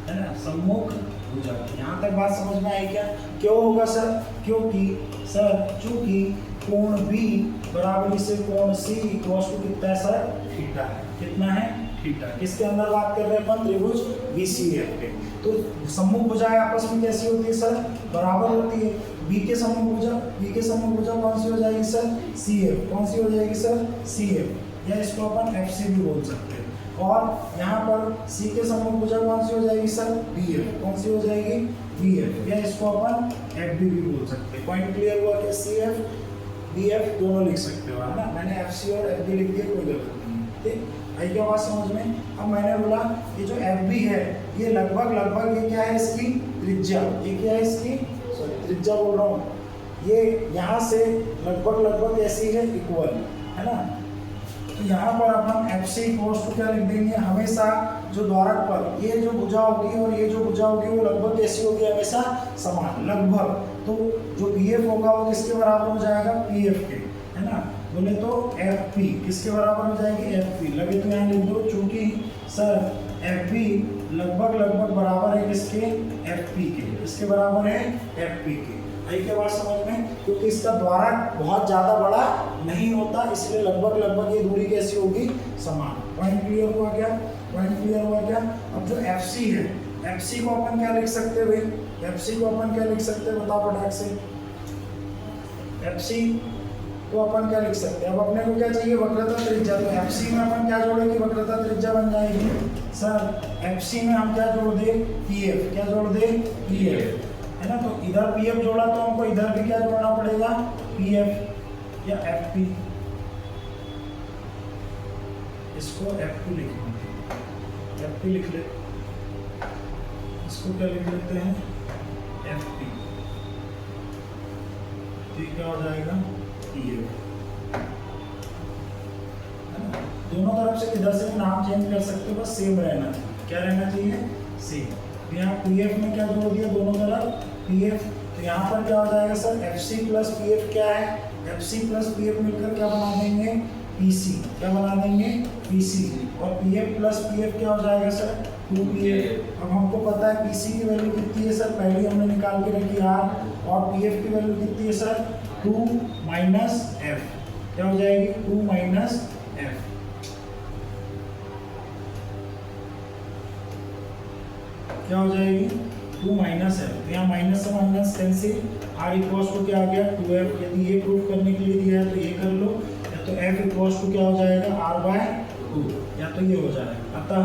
है ना, सम्मुख भुजा की। यहाँ तक बात समझ में आई क्या। क्यों होगा सर, क्योंकि सर चूंकि कोण बी बराबरी से कोण सी इक्वल टू कितना है सर, थीटा है। कितना है, थीटा। किसके अंदर बात कर रहे हैं अपन, त्रिभुज बीसीएफ के। तो सम्मुख भुजाएं आपस में कैसी होती है सर, बराबर होती है। बी के सम्मुख भुजा, बी के सम्मुख भुजा कौन सी हो जाएगी सर, सी एफ। कौन सी हो जाएगी सर, सी एफ, या इसको अपन एफ सी भी बोल सकते हैं। और यहाँ पर C के सम्मुख भुजा कौन सी हो जाएगी सर, BF। कौन सी हो जाएगी, BF, या इसको अपन FB भी बोल सकते हैं। पॉइंट क्लियर हुआ कि CF BF दोनों लिख सकते हो, है ना। मैंने FC और FB लिख दिया, कोई गलत नहीं है, ठीक। आई क्या बात समझ में। अब मैंने बोला ये जो FB है ये लगभग लगभग ये क्या है, इसकी त्रिज्या, ये क्या है इसकी, सॉरी त्रिज्या बोल रहा हूँ, ये यहाँ से लगभग लगभग ऐसी है, इक्वल, है ना। तो यहाँ पर अपन एफ सी इक्वल्स टू क्या लिख देंगे, हमेशा जो द्वारक पर ये जो भुजा होगी और ये जो भुजा होगी वो लगभग कैसी होगी, हमेशा समान, लगभग। तो जो पी एफ होगा वो किसके बराबर हो जाएगा, पी एफ के, है ना। बोले तो एफ पी किसके बराबर हो जाएगी, एफ पी। लगे तो यहाँ लिख दो, चूंकि सर एफ पी लगभग लगभग बराबर है किसके, एफ पी के। किसके बराबर है, एफ पी के। आई क्या बात समझ में, क्योंकि इसका द्वारक बहुत ज़्यादा बड़ा नहीं होता, इसलिए लगभग लगभग ये दूरी कैसी होगी, समान। पॉइंट क्लियर हुआ क्या, पॉइंट क्लियर हुआ क्या। अब जो FC है, FC को अपन क्या लिख सकते हैं भाई, FC को अपन क्या लिख सकते हैं, बताओ फटाक से। FC को अपन क्या लिख सकते हैं, अब अपने को क्या चाहिए, वक्रता त्रिज्या। तो FC में अपन क्या जोड़ेंगे, वक्रता त्रिज्या बन जाएगी सर। FC में हम क्या जोड़ दे, PF। क्या जोड़ दे, PF, है ना। तो इधर PF जोड़ा तो हमको इधर भी क्या जोड़ना पड़ेगा, PF या FP। इसको FP लिखेंगे, FP लिख ले, इसको क्या लिख लेते हैं, FP। तो क्या हो जाएगा, PF, है ना। दोनों तरफ से इधर से नाम चेंज कर सकते हो, बस सेम रहना चाहिए। क्या रहना चाहिए, सेम। यहाँ PF में क्या जोड़ दिया, दोनों तरफ PF। तो यहाँ पर क्या हो जाएगा सर, FC प्लस PF क्या है, FC प्लस PF मिलकर क्या बना देंगे, PC। क्या बना देंगे, PC। और PF प्लस PF क्या हो जाएगा सर, 2PF। अब हमको पता है PC की वैल्यू कितनी है सर, पहले हमने निकाल के रखी R, और PF की वैल्यू कितनी है सर, 2 - F। क्या हो जाएगी 2 माइनस एफ। क्या हो जाएगी 2 माइनस एफ। तो यहाँ माइनस से minus cancel, R equals to क्या आ गया 2f। यदि ये प्रूफ करने के लिए दिया है तो ये कर लो, या तो f इक्वल्स टू क्या हो जाएगा r/2, या तो ये हो जाएगा। अतः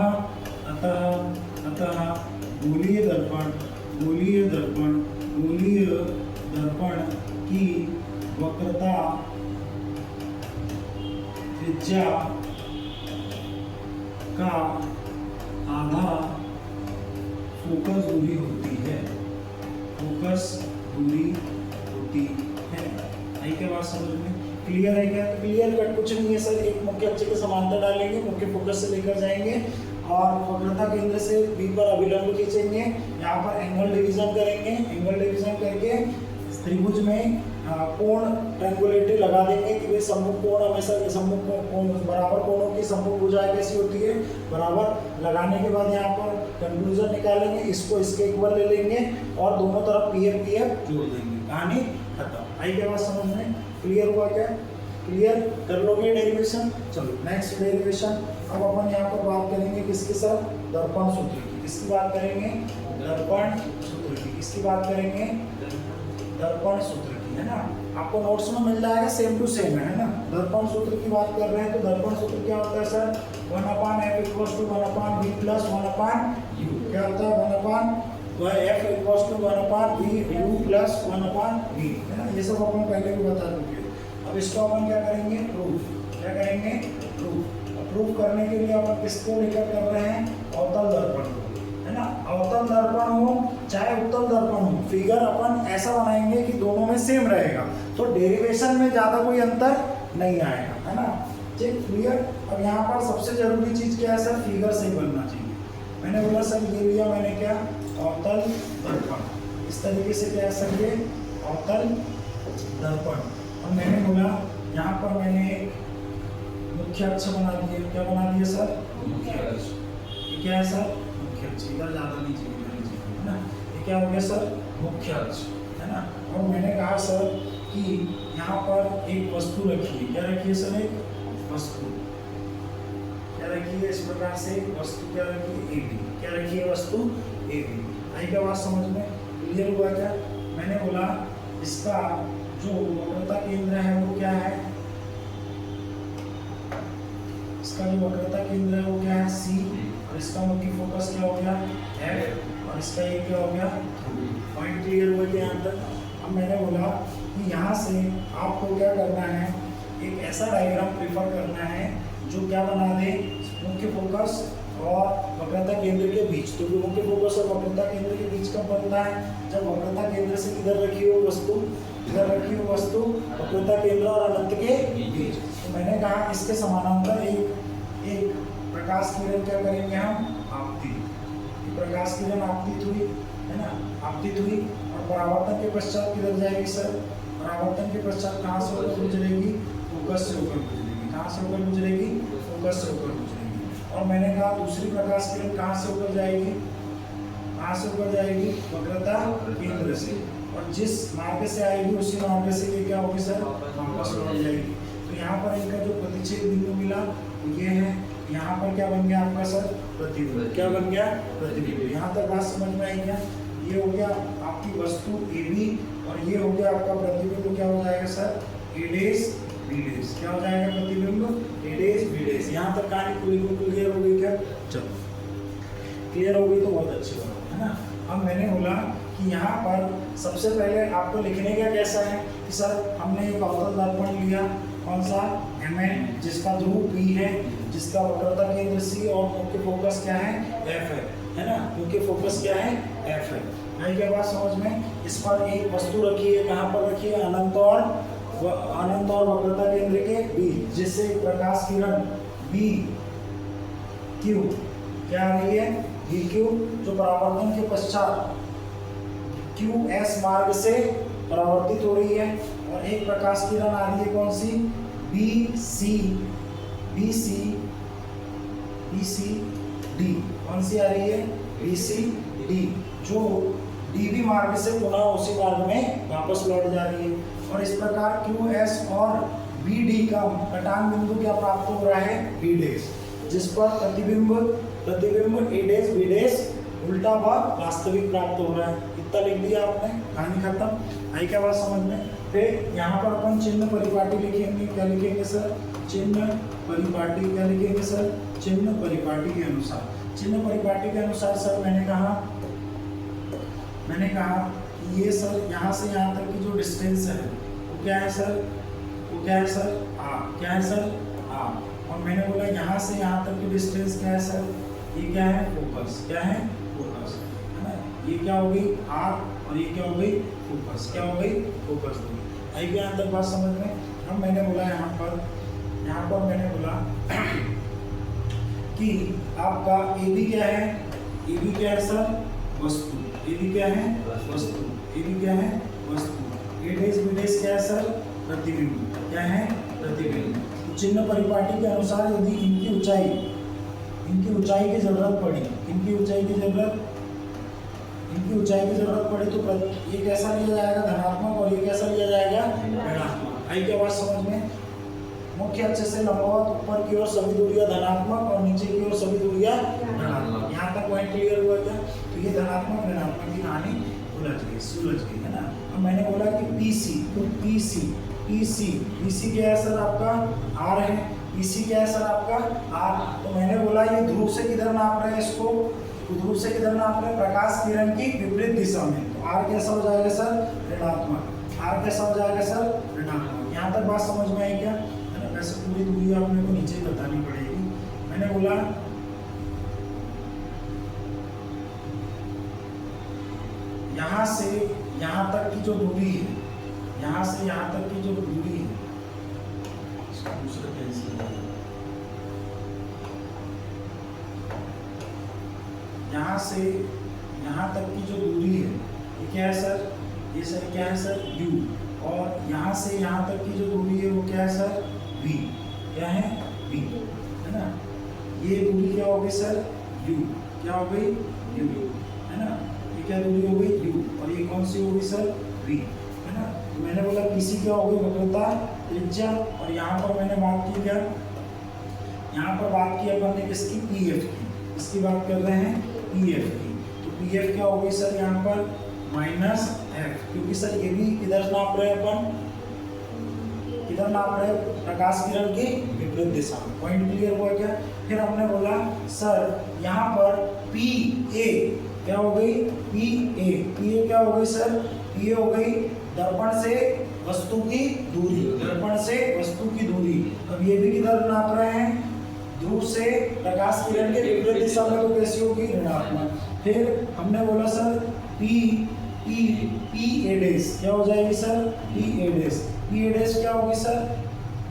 गोलीय दर्पण की वक्रता त्रिज्या का आधा फोकस दूरी होती है। आई क्या बात समझ में? क्लियर है क्या? क्लियर कट कुछ नहीं है सर, एक मुख्य अक्ष के समांतर डालेंगे, मुख्य फोकस से लेकर जाएंगे और वक्रता केंद्र से बी पर अभिलंब खींचेंगे। यहाँ पर एंगल डिवीजन करेंगे, एंगल डिवीजन करके त्रिभुज में कोण ट्रायंगुलेटरी लगा देंगे कि भाई सम्मुख कोण हमेशा सम्मुख कोण बराबर कोणों की सम्मुख भुजाएं कैसी होती है, बराबर। लगाने के बाद यहाँ पर कंक्लूजन निकालेंगे, इसको इसके इक्वल ले लेंगे और दोनों तरफ पीएफ जोड़ देंगे, कहानी खत्म। आई क्या बात समझ में? क्लियर हुआ क्या? क्लियर कर लोगे डेरिवेशन? चलो नेक्स्ट डेरिवेशन। अब अपन यहाँ पर बात करेंगे किसके साथ? दर्पण सूत्र की। किसकी बात करेंगे? दर्पण सूत्र की। किसकी बात करेंगे? दर्पण सूत्र की, है ना। आपको नोट्स में मिल जाएगा, सेम टू सेम है ना। दर्पण सूत्र की बात कर रहे हैं तो दर्पण सूत्र क्या होता है सर? 1/f = 1/v + 1/u। क्या होता है? 1/f = 1/v + 1/v, है ना। ये सब अपन पहले भी बता चुके हैं। अब इसको अपन क्या करेंगे? प्रूफ। क्या करेंगे? प्रूफ करने के लिए अपन किसको लेकर कर रहे हैं? अवतल दर्पण, है ना। अवतल दर्पण हो चाहे उत्तल दर्पण हो, फिगर अपन ऐसा बनाएंगे कि दोनों में सेम रहेगा, तो डेरिवेशन में ज्यादा कोई अंतर नहीं आएगा, है ना। ठीक, क्लियर। अब यहाँ पर सबसे जरूरी चीज क्या है सर? फिगर सही बनना चाहिए। मैंने बोला सर ये लिया मैंने क्या? अवतल दर्पण। इस तरीके से क्या सर? ये अवतल दर्पण। और मैंने बोला यहाँ पर मैंने एक मुख्य अक्ष बना दिया। क्या बना दिया सर? मुख्य अक्ष। ये क्या है सर? मुख्य अक्ष। इधर ज्यादा नहीं चाहिए, है ना। ये क्या हो गया सर? मुख्य अक्ष, है ना। और मैंने कहा सर कि यहाँ पर एक वस्तु रखी है। क्या रखी है सर? एक वस्तु। क्या रखी है? इस प्रकार से वस्तु क्या रखी है? AB। क्या रखी है? वस्तु AB। आई क्या बात समझ में? क्लियर हुआ क्या? मैंने बोला इसका जो वक्रता केंद्र है वो क्या है? इसका जो वक्रता केंद्र है वो क्या है? C। और इसका मुख्य फोकस क्या हो गया? F। और इसका ये क्या हो गया? पॉइंट क्लियर हुआ क्या यहाँ तक? अब मैंने बोला कि यहाँ से आपको क्या करना है? एक ऐसा डायग्राम प्रेफर करना है जो क्या बना दे? मुख्य फोकस और वक्रता केंद्र के बीच। तो मुख्य फोकस और वक्रता केंद्र के बीच कब बनता है? जब वक्रता केंद्र से किधर रखी हो वस्तु? इधर रखी हो वस्तु वक्रता केंद्र और अनंत के बीच। तो मैंने कहा इसके समानांतर एक प्रकाश किरण क्या करेंगे हम? आपतित। प्रकाश किरण आपतित हुई, है ना। आपतित हुई और परावर्तन के पश्चात किधर जाएगी सर? परावर्तन के पश्चात कहाँ से होकर गुजरेगी? फोकस से होकर गुजरेगी। कहाँ से होकर गुजरेगी? फोकस से होकर गुजरेगी। और मैंने कहा दूसरी प्रकाश किरण कहाँ से होकर जाएगी? कहाँ से होकर जाएगी? वक्रता केंद्र से। और जिस मार्ग से आएगी उसी मार्ग से ये क्या होगी सर? वापस लौट जाएगी। तो यहाँ पर इनका जो प्रतिच्छेद बिंदु मिला वो ये है। यहाँ पर क्या बन गया आपका सर? प्रतिबिंब। क्या बन गया? प्रतिबिंब। यहाँ तक बात समझ में आई क्या? ये हो गया आपकी वस्तु AB और ये हो गया आपका प्रतिबिंब। क्या हो जाएगा सर? A' B'। क्या हो जाएगा प्रतिबिंब? A' B'। यहाँ तक कहानी पूरी क्लियर हो गई क्या? चलो क्लियर हो गई तो बहुत अच्छी बात है ना। अब मैंने बोला कि यहाँ पर सबसे पहले आपको लिखने का कैसा है कि सर हमने एक अवतल दर्पण लिया, कौन सा? MN, जिसका ध्रुव P है, जिसका वक्रता केंद्र C और मुख्य फोकस क्या है? F है ना। मुख्य फोकस क्या है? F है। आई क्या बात समझ में? इस पर एक वस्तु रखी है। कहाँ पर रखी है? अनंत और वक्रता केंद्र के बीच, जिससे प्रकाश किरण BQ क्या आ रही है? BQ, जो परावर्तन के पश्चात QS मार्ग से परावर्तित हो रही है। और एक प्रकाश किरण आ रही है कौन सी? BCD। कौन सी आ रही है? BCD, जो DB मार्ग से पुनः उसी मार्ग में वापस लौट जा रही है। और इस प्रकार QS और बी डी का कटान बिंदु क्या प्राप्त हो रहा है, बी डैश, जिस पर प्रतिबिंब ए डैश बी डैश उल्टा व वास्तविक प्राप्त हो रहा है। इतना लिख दिया आपने, कहानी खत्म। आई क्या बात समझ में। फिर यहाँ पर अपन चिन्ह परिपाटी लिखेंगे। क्या लिखेंगे सर, चिन्ह परिपाटी। क्या लिखेंगे सर, चिन्ह परिपाटी के अनुसार। चिन्ह परिपाटी के अनुसार सर मैंने कहा कि ये सर यहाँ से यहाँ तक की जो डिस्टेंस है वो क्या है सर, वो क्या है सर, आर। क्या है सर, आर। और मैंने बोला यहाँ से यहाँ तक की डिस्टेंस क्या है सर, ये क्या है, फोकस। क्या है, फोकस, है ना। ये क्या हो गई, आर, और ये क्या हो गई, फोकस। क्या हो गई, फोकस। आई गई यहाँ तक बात समझ में। अब मैंने बोला यहाँ पर मैंने बोला कि आपका ए बी क्या है, ए बी क्या है सर, वस्तु। ए बी क्या है, वस्तु। ए बी क्या है, वस्तु। ए डैश बी डैश क्या है सर, प्रतिबिंब। क्या है, प्रतिबिंब। तो चिन्ह परिपाटी के अनुसार यदि इनकी ऊंचाई की जरूरत पड़ी, इनकी ऊंचाई की जरूरत पड़ी तो ये कैसा लिया जाएगा, धनात्मक, और ये कैसा लिया जाएगा, ऋणात्मक। आई क्या बात समझ में। मुख्य अक्ष से लंबवत ऊपर की ओर सभी दूरियां धनात्मक और नीचे की ओर सभी दूरियां ऋणात्मक। यहाँ तक पॉइंट क्लियर हुआ क्या। तो ये धनात्मक ऋणात्मक की कहानी सुलझ गई है ना। अब मैंने बोला कि पीसी, तो पीसी क्या है सर, आपका आर है। पीसी क्या है सर, आपका आर। तो मैंने बोला ये ध्रुव से किधर नाप रहे हैं इसको, तो ध्रुव से किधर नाप रहे हैं, प्रकाश किरण की विपरीत दिशा में। तो आर कैसा हो जाएगा सर, ऋणात्मक। आर कैसा हो जाएगा सर, ऋणात्मक। यहाँ तक बात समझ में आई क्या। वैसे पूरी दूरी आपने को नीचे बतानी पड़ेगी। मैंने बोला यहाँ से यहाँ तक की जो दूरी है, यहाँ से यहाँ तक की जो दूरी है, दूसरा कैंसिल, यहाँ से यहाँ तक की जो दूरी है ये क्या है सर, ये सर क्या है सर, u। और यहाँ से यहाँ तक की जो दूरी है वो क्या है सर, v। क्या है, v, है ना। ये दूरी क्या हो गई सर, u। क्या हो गई, u, है ना। ये क्या दूरी हो गई, u, और ये कौन सी हो गई सर, v, है ना। तो मैंने बोला पीसी क्या हो गई, वक्रता त्रिज्या। और यहाँ पर मैंने बात की क्या, यहाँ पर बात की अपन ने किसकी, pf की। इसकी बात कर रहे हैं pf की। तो pf क्या हो गई सर, यहाँ पर माइनस f, क्योंकि सर ये भी किधर नाप रहे हैं अपन, किधर नाप रहे हैं, प्रकाश किरण की विपरीत दिशा में। पॉइंट क्लियर हुआ क्या। फिर हमने बोला सर यहाँ पर PA क्या हो गई, PA क्या हो गई सर, PA हो गई दर्पण से वस्तु की दूरी, दर्पण से वस्तु की दूरी। अब ये भी किधर नाप रहे हैं, ध्रुव से प्रकाश किरण के विपरीत दिशा में, तो कैसी होगी, ऋणात्मक। फिर हमने बोला सर PA डैश क्या हो जाएगी सर, PA डैश क्या होगी सर,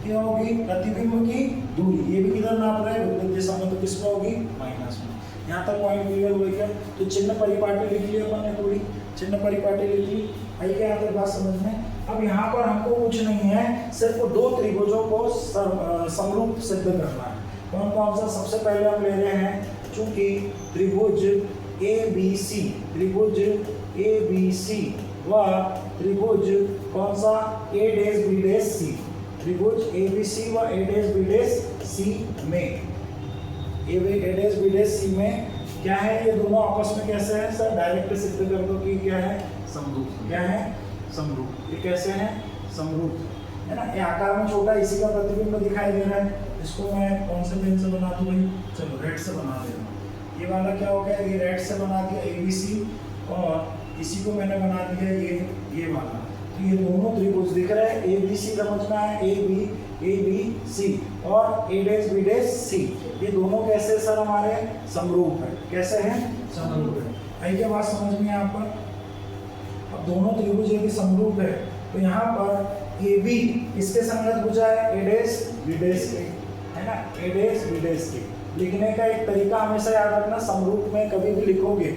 क्या होगी प्रतिबिंब की दूरी। ये भी किधर नाप रहे हैं, विपरीत दिशा में, तो किसमें होगी, माइनस में। यहाँ तक पॉइंट क्लियर हुआ क्या। तो चिन्ह परिपाटी लिख ली अपन ने, पूरी चिन्ह परिपाटी लिख ली। आई क्या यहाँ तक बात समझ में। अब यहाँ पर हमको कुछ नहीं है, सिर्फ दो त्रिभुजों को समरूप सिद्ध करना है। कौन कौन सा, सबसे पहले हम ले रहे हैं, चूंकि त्रिभुज ABC, त्रिभुज ABC व त्रिभुज कौन सा, A dash B dash C, त्रिभुज ABC व A dash B dash C में, A dash B dash C में क्या है, ये दोनों आपस में कैसे हैं सर, डायरेक्ट सिद्ध कर दो कि क्या है, समरूप। क्या है, समरूप। ये कैसे हैं, समरूप, है ना। ये आकार में छोटा, इसी का प्रतिबिंब दिखाई दे रहा है। इसको मैं कौन से पेन से बना दूं भाई, चलो रेड से बना दे रहा हूँ। ये वाला क्या हो गया, ये रेड से बना दिया ABC, और इसी को मैंने बना दिया ये वाला। तो ये दोनों त्रिभुज दिख रहे हैं, ABC समझना है, ABC और A dash B dash C, ये दोनों कैसे सर हमारे, समरूप है। कैसे हैं, समरूप है। आई क्या बात समझ में यहाँ पर। अब दोनों त्रिभुज यदि समरूप है तो यहाँ पर AB इसके संगत भुजा है, A डैश B डैश के, है ना, A डैश B डैश के। लिखने का एक तरीका हमेशा याद रखना, समरूप में कभी भी लिखोगे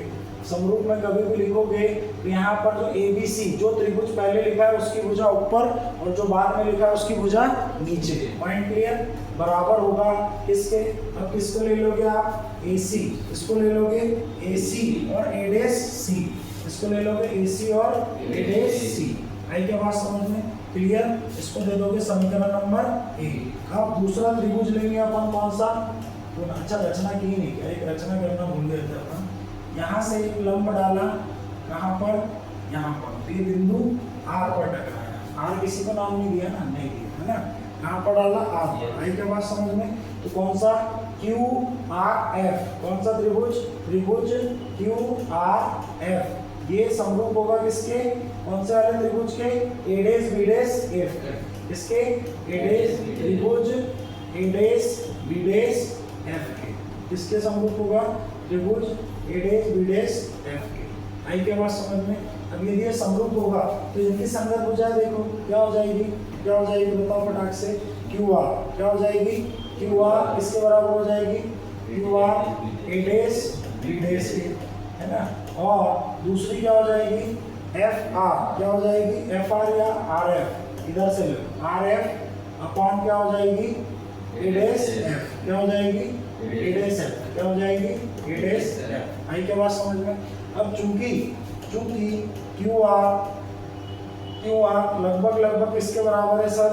तो यहाँ पर जो ABC, जो त्रिभुज पहले लिखा है उसकी भुजा ऊपर, और जो बाद में लिखा है उसकी भुजा नीचे। Point clear. बराबर होगा किसके, अब किसको ले लोगे आप, AC, इसको ले लोगे AC और A डैश C, इसको ले लोगे AC और A डैश C। आई क्या बात समझ में। क्लियर? इसको दे दोगे समीकरण नंबर 1। अब दूसरा त्रिभुज लेंगे अपन कौन सा? तो अच्छा रचना की ही नहीं, क्या एक रचना करना भूल गए थे अपन। यहाँ से एक लंब डाला, कहाँ पर? यहाँ पर। तो ये बिंदु R पर टकराया। R किसी को नाम नहीं दिया ना, नहीं दिया है ना। कहाँ पर डाला? R पर। आई के बाद समझ में? तो कौन सा? QRF। कौन सा त्रिभुज? त्रिभुज QRF। ये समरूप होगा किसके? कौन से वाले त्रिभुज के? A dash B dash F के। किसके? A डैश त्रिभुज A dash B dash F के। किसके समरूप होगा? त्रिभुज A dash B dash F के। आई के बाद समझ में? अब यदि ये समरूप होगा तो इनकी संगत भुजा देखो क्या हो जाएगी? क्या हो जाएगी बताओ फटाक से? QR। क्या हो जाएगी? QR किसके बराबर हो जाएगी? QR A dash B dash के, है ना। और दूसरी क्या हो जाएगी? FR। क्या हो जाएगी? FR या RF, इधर से लो। RF अपॉन क्या हो जाएगी? A dash F। क्या हो जाएगी? A dash F। क्या हो जाएगी? A dash F। आई के बाद समझ में? अब चूंकि QR लगभग किसके बराबर है सर?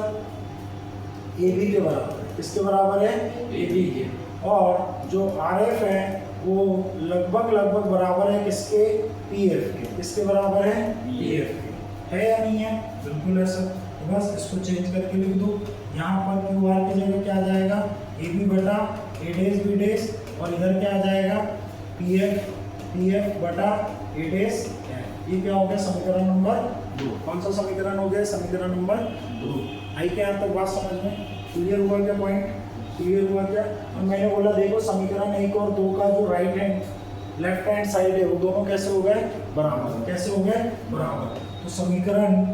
AB के बराबर है। किसके बराबर है? AB के। और जो RF है वो लगभग बराबर है किसके? PF के। किसके बराबर है? PF के। है या नहीं है? बिल्कुल है सर। तो बस इसको चेंज करके लिख दो। यहाँ पर QR की जगह क्या आ जाएगा? AB बटा A डैश B डैश, और इधर क्या आ जाएगा? PF बटा A डैश F। ये क्या हो गया? समीकरण नंबर 2। कौन सा समीकरण हो गया? समीकरण नंबर 2। आई क्या यहाँ तक बात समझ में? क्लियर हुआ क्या? पॉइंट क्लियर हुआ क्या? और मैंने बोला देखो समीकरण 1 और 2 का जो right hand left hand side है वो दोनों कैसे हो गए? बराबर। कैसे हो गए? बराबर। तो समीकरण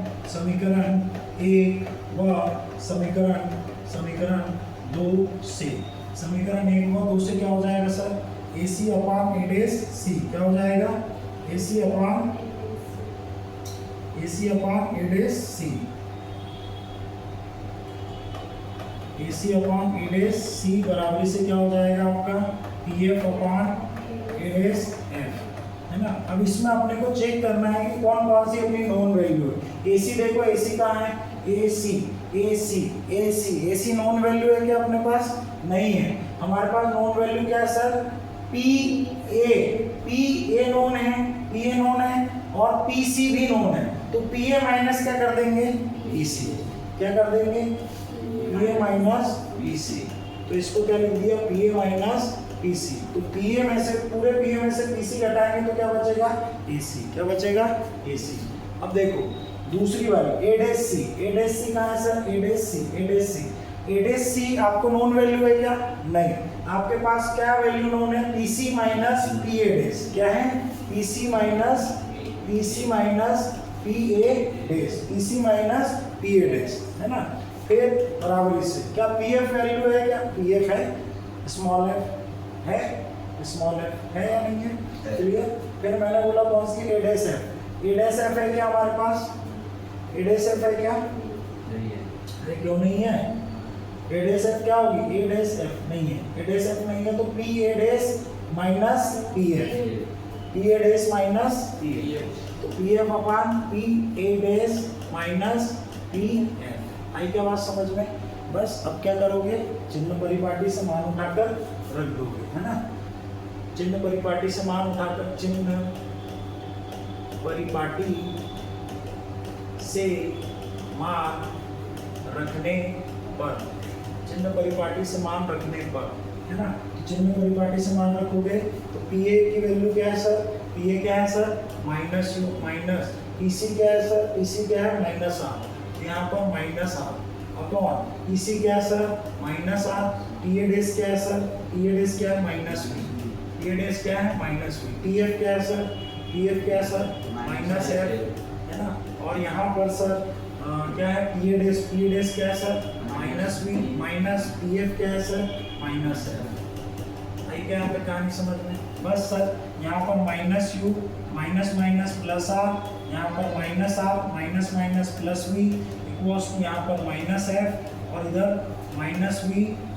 1 व समीकरण 2 से, समीकरण 1 व 2 से क्या हो जाएगा sir? AC upon A dash C। क्या हो जाएगा? AC upon A dash C। AC upon A dash C बराबरी से क्या हो जाएगा आपका? PF upon A dash F, है ना। अब इसमें अपने को चेक करना है कि कौन कौन सी अपनी नॉन वैल्यू है। AC देखो, AC कहाँ है? AC नॉन वैल्यू है क्या अपने पास? नहीं है। हमारे पास नॉन वैल्यू क्या है सर? PA नॉन है और PC भी नॉन है। तो PA माइनस क्या कर देंगे? PC। क्या कर देंगे? PA minus PC। तो इसको क्या लिख दिया? PA minus PC। तो PA में से, पूरे PA में से PC घटाएंगे तो क्या बचेगा? AC। क्या बचेगा? AC। अब देखो दूसरी वाली A डैश C कहाँ है सर? A डैश C आपको नॉन वैल्यू है क्या? नहीं। आपके पास क्या वैल्यू नॉन है? PC minus PA dash. क्या है? PC माइनस PA डैश, है ना। फिर बराबरी से क्या PF वैल्यू है क्या? PF है, स्मॉल f है, या नहीं है? क्लियर? फिर मैंने बोला कौन सी? A डैश F है क्या हमारे पास? A डैश F है क्या? नहीं है। अरे क्यों नहीं है? A डैश F क्या होगी? A डैश F नहीं है। A डैश F नहीं है तो PA dash minus PA dash minus PF। तो PF upon PA dash minus PF। आई क्या बात समझ में? बस अब क्या करोगे? चिन्ह परिपाटी से मान उठाकर रख दोगे, है ना। चिन्ह परिपाटी से मान उठाकर, चिन्ह परिपाटी से मान रखने पर, चिन्ह परिपाटी से मान रखने पर, है ना। चिन्ह परिपाटी से मान रखोगे तो PA की वैल्यू क्या है सर? PA क्या है sir? Minus U minus PC क्या है सर? PC क्या है? Minus R। यहाँ पर माइनस R अपॉन PC क्या है sir? Minus R। PA dash क्या है सर? PA डैश क्या है? Minus V। PA डैश क्या है? Minus V। PF क्या है सर? PF क्या है सर? माइनस F, है ना। और यहाँ पर सर क्या है? PA डैश क्या है sir? Minus V minus PF क्या है सर? Minus F। आई क्या यहाँ पे कहानी समझ में? बस सर यहाँ पर minus U minus minus plus R, यहाँ पर minus R minus minus plus V equals to यहाँ पर माइनस F और इधर minus V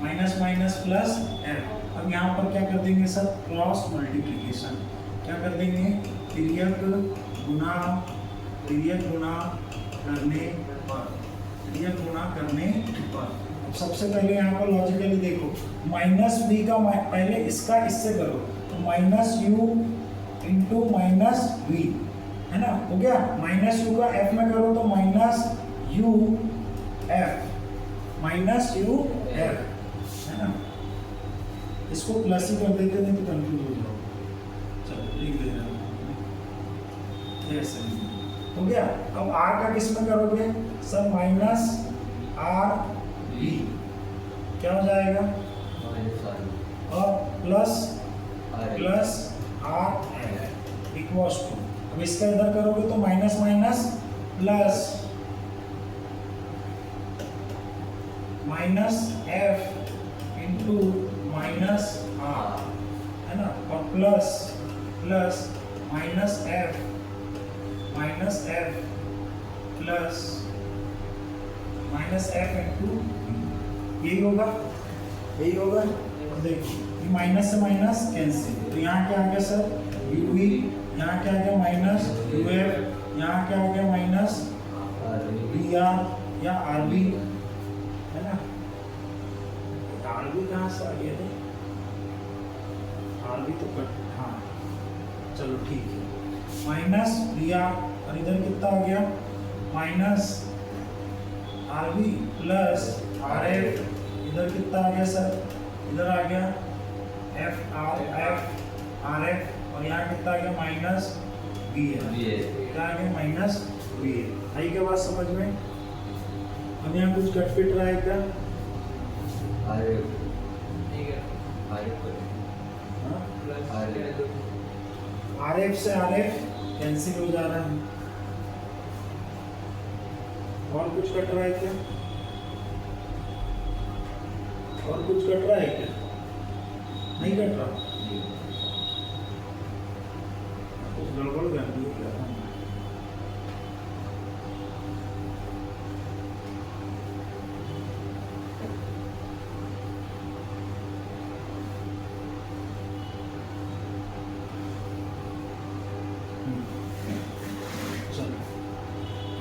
minus minus plus F। अब यहाँ पर क्या कर देंगे सर? Cross multiplication. क्या कर देंगे? तिर्यक गुना करने पर ये गुणा करने पर। अब सबसे पहले यहाँ पर लॉजिकली देखो, माइनस बी का पहले इसका इससे करो तो minus U into minus V, है ना, हो गया। माइनस यू का एफ में करो तो minus U F, minus U F, है ना। इसको प्लस ही कर देते नहीं तो कंफ्यूज हो जाओ। चलो लिख दे रहा हूँ ऐसे हो गया। अब आर का किस में करोगे सर, माइनस आर बी, क्या हो जाएगा, और plus plus R L equals to, अब इसका इधर करोगे तो minus minus plus minus F into minus R, है ना, और plus plus minus F plus minus F into, यही होगा, यही होगा। और देखो ये माइनस से माइनस कैंसिल, तो यहाँ क्या आ गया सर, यू वी, यहाँ क्या आ गया माइनस यू एफ, यहाँ क्या आ गया माइनस बी आर या आर बी, है ना। आर बी कहाँ से आ गया, आर बी तो कट, हाँ चलो ठीक है, माइनस बी आर, और इधर कितना आ गया minus R B plus R F, इधर कितना आ गया सर, इधर आ गया एफ आर एफ, और यहाँ कितना आ गया माइनस बी ए, क्या आ गया माइनस बी ए। आई क्या बात समझ में। अब यहाँ कुछ कट पिट रहा है क्या, आर एफ से आर एफ कैंसिल हो जा रहा है, और कुछ कट रहा है क्या, और कुछ कट रहा है क्या, नहीं कट रहा, कुछ गड़बड़ कर दी है क्या।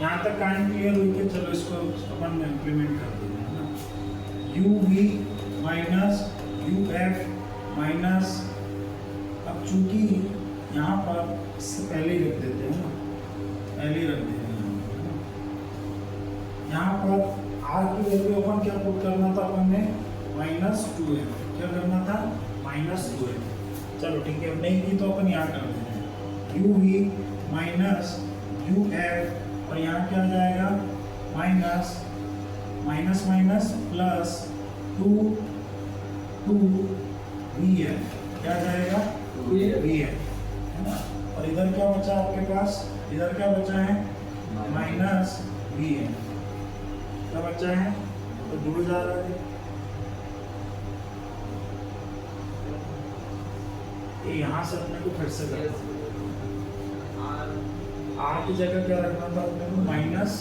यहाँ तक कहानी क्लियर हुई कि चलो इसको अपन इम्प्लीमेंट कर देंगे, है ना। U V minus U F minus, अब चूंकि यहाँ पर इससे पहले ही रख देते हैं ना, पहले ही रख देते हैं, यहाँ पर आर की वैल्यू अपन क्या पुट करना था, अपन ने माइनस टू एफ, क्या करना था माइनस टू एफ। चलो ठीक है, अब नहीं की तो अपन यहाँ कर देते हैं, U V minus U F, और यहाँ क्या आ जाएगा minus minus minus plus two V F, क्या आ जाएगा वी एफ, है ना। और इधर क्या बचा आपके पास, इधर क्या बचा है माइनस वी एफ, क्या बचा है, तो जुड़ जा रहा है ये। यहाँ से अपने को फिर से करना, आर की जगह क्या रखना था अपने को माइनस,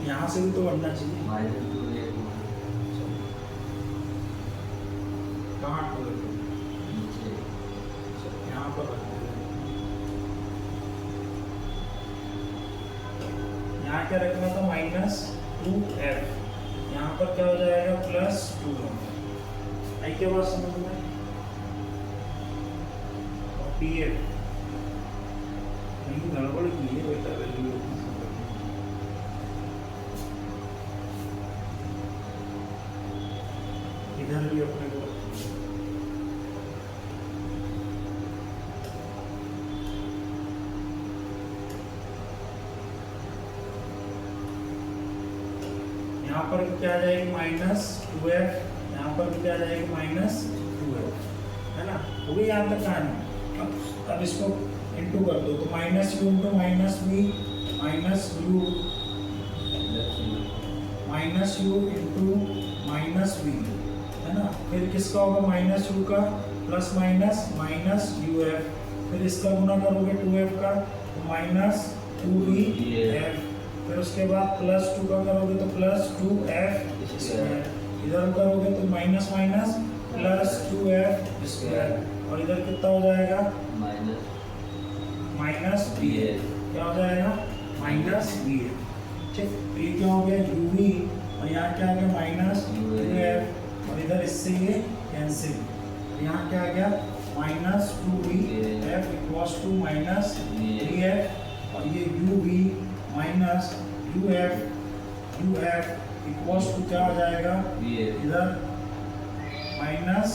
यहाँ से भी तो बनना चाहिए, कहाँ पर यहाँ पर यहाँ क्या रखना था माइनस टू एफ, यहाँ पर क्या हो जाएगा प्लस टू एफ। आई क्या बात समझ में, पी एफ नहीं गड़बड़ की है बेटा, वैल्यू इधर भी अपने को यहाँ पर क्या आ जाएगी माइनस टू एफ, यहाँ पर भी क्या आ जाएगी माइनस टू एफ, है ना। वो भी यहाँ तक कहानी। अब इसको इंटू कर दो तो minus U into minus B minus U into minus B, है ना। फिर किसका होगा माइनस यू का plus minus minus U F, फिर इसका गुना करोगे टू एफ का तो माइनस टू बी एफ, फिर उसके बाद प्लस टू का करोगे तो प्लस टू एफ स्क्वायर, इधर करोगे तो minus minus plus to F square, और इधर कितना हो जाएगा माइनस बी ए, क्या हो जाएगा माइनस बी ए। ठीक, तो ये क्या हो गया यू वी और यहाँ क्या आ गया माइनस यू एफ और इधर इससे ये कैंसिल। यहाँ क्या आ गया minus two B F equals to minus B F और ये U V minus U F equals to क्या हो जाएगा इधर minus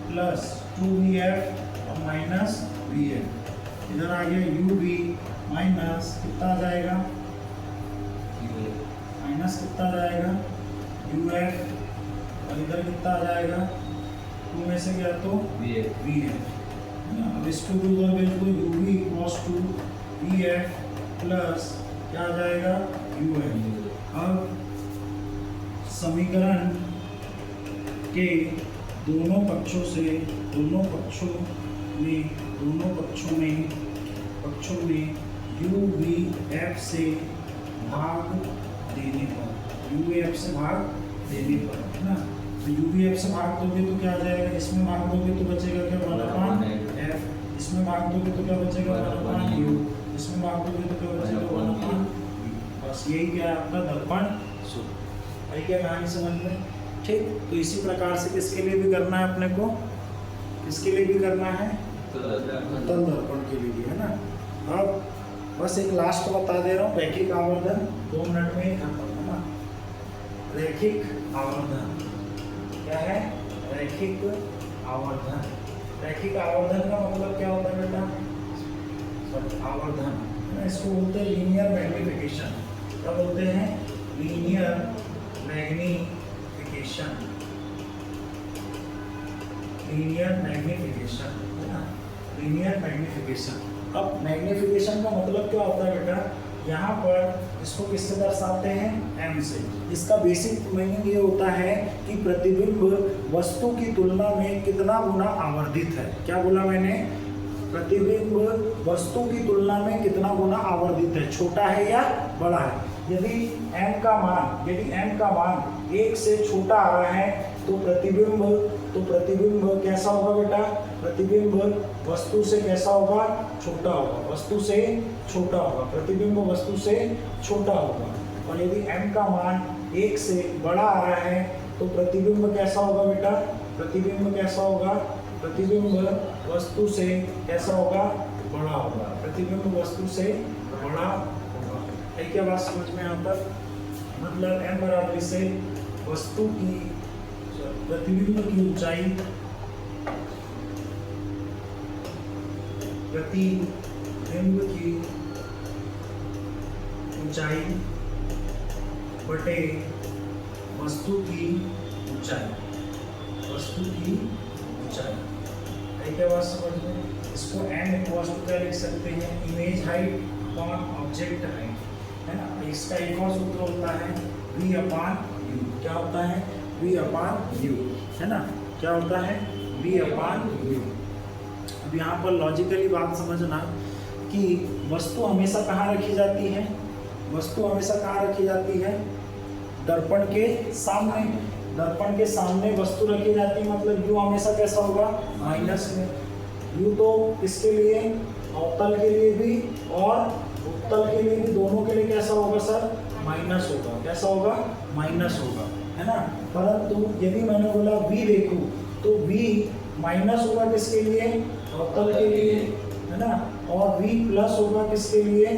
plus two B F और माइनस बी एफ, इधर आ गया यू बी माइनस कितना आ जाएगा माइनस कितना आ जाएगा यू एफ और इधर कितना आ जाएगा टू में से गया तो बी एफ। अब इसको भी उधर भेज दो U B equals to B F plus क्या आ जाएगा यू एफ। अब समीकरण के दोनों पक्षों में यू वी एफ से भाग देने पर है ना, तो यू वी एफ से भाग दोगे तो क्या आ जाएगा, इसमें भाग दोगे तो बचेगा क्या 1/f, इसमें भाग दोगे तो क्या बचेगा 1/u, इसमें भाग दोगे तो क्या बचेगा 1/u। बस यही क्या है आपका दर्पण सूत्र। आई क्या कहानी समझ में? ठीक, तो इसी प्रकार से किसके लिए भी करना है अपने को, किसके लिए भी करना है उत्तल दर्पण के लिए भी, है ना। अब बस एक लास्ट बता दे रहा हूँ, रैखिक आवर्धन 2 मिनट में ही खत्म, है ना। रैखिक आवर्धन क्या है, रैखिक आवर्धन। रैखिक आवर्धन का मतलब क्या होता है बेटा, आवर्धन है ना, इसको बोलते हैं लीनियर मैग्निफिकेशन। क्या बोलते हैं, लीनियर मैग्निफिकेशन, लीनियर मैग्निफिकेशन है ना, लीनियर मैग्निफिकेशन। अब मैग्निफिकेशन का मतलब क्या होता है बेटा, यहाँ पर इसको किससे दर्शाते हैं, m से। इसका बेसिक मीनिंग ये होता है कि प्रतिबिंब वस्तु की तुलना में कितना गुना आवर्धित है। क्या बोला मैंने, प्रतिबिंब वस्तु की तुलना में कितना गुना आवर्धित है, छोटा है या बड़ा है। यदि m का मान 1 से छोटा आ रहा है तो प्रतिबिंब कैसा होगा बेटा, प्रतिबिंब वस्तु से कैसा होगा, छोटा होगा, वस्तु से छोटा होगा, प्रतिबिंब वस्तु से छोटा होगा। और यदि m का मान 1 से बड़ा आ रहा है तो प्रतिबिंब कैसा होगा बेटा, प्रतिबिंब कैसा होगा, प्रतिबिंब वस्तु से कैसा होगा, बड़ा होगा, प्रतिबिंब वस्तु से बड़ा होगा। है क्या बात समझ में यहाँ पर, मतलब m बराबर से वस्तु की प्रतिबिंब की ऊंचाई, प्रतिबिंब की ऊंचाई बटे वस्तु की ऊंचाई, वस्तु की ऊंचाई। क्या बात समझ में, इसको m इक्वल्स टू क्या लिख सकते हैं, image height upon object height, है ना। इसका एक और सूत्र होता है v/u। क्या होता है, v/u, है ना। क्या होता है, v/u। अब यहाँ पर लॉजिकली बात समझना कि वस्तु हमेशा कहाँ रखी जाती है, वस्तु हमेशा कहाँ रखी जाती है, दर्पण के सामने। दर्पण के सामने वस्तु रखी जाती है, मतलब u हमेशा कैसा होगा, माइनस में। u तो इसके लिए, अवतल के लिए भी और उत्तल के लिए भी, दोनों के लिए कैसा होगा सर, माइनस होगा। कैसा होगा, माइनस होगा, है ना। परंतु यदि मैंने बोला v देखो तो v माइनस होगा किसके लिए, अवतल के लिए, है ना। और v प्लस होगा किसके लिए,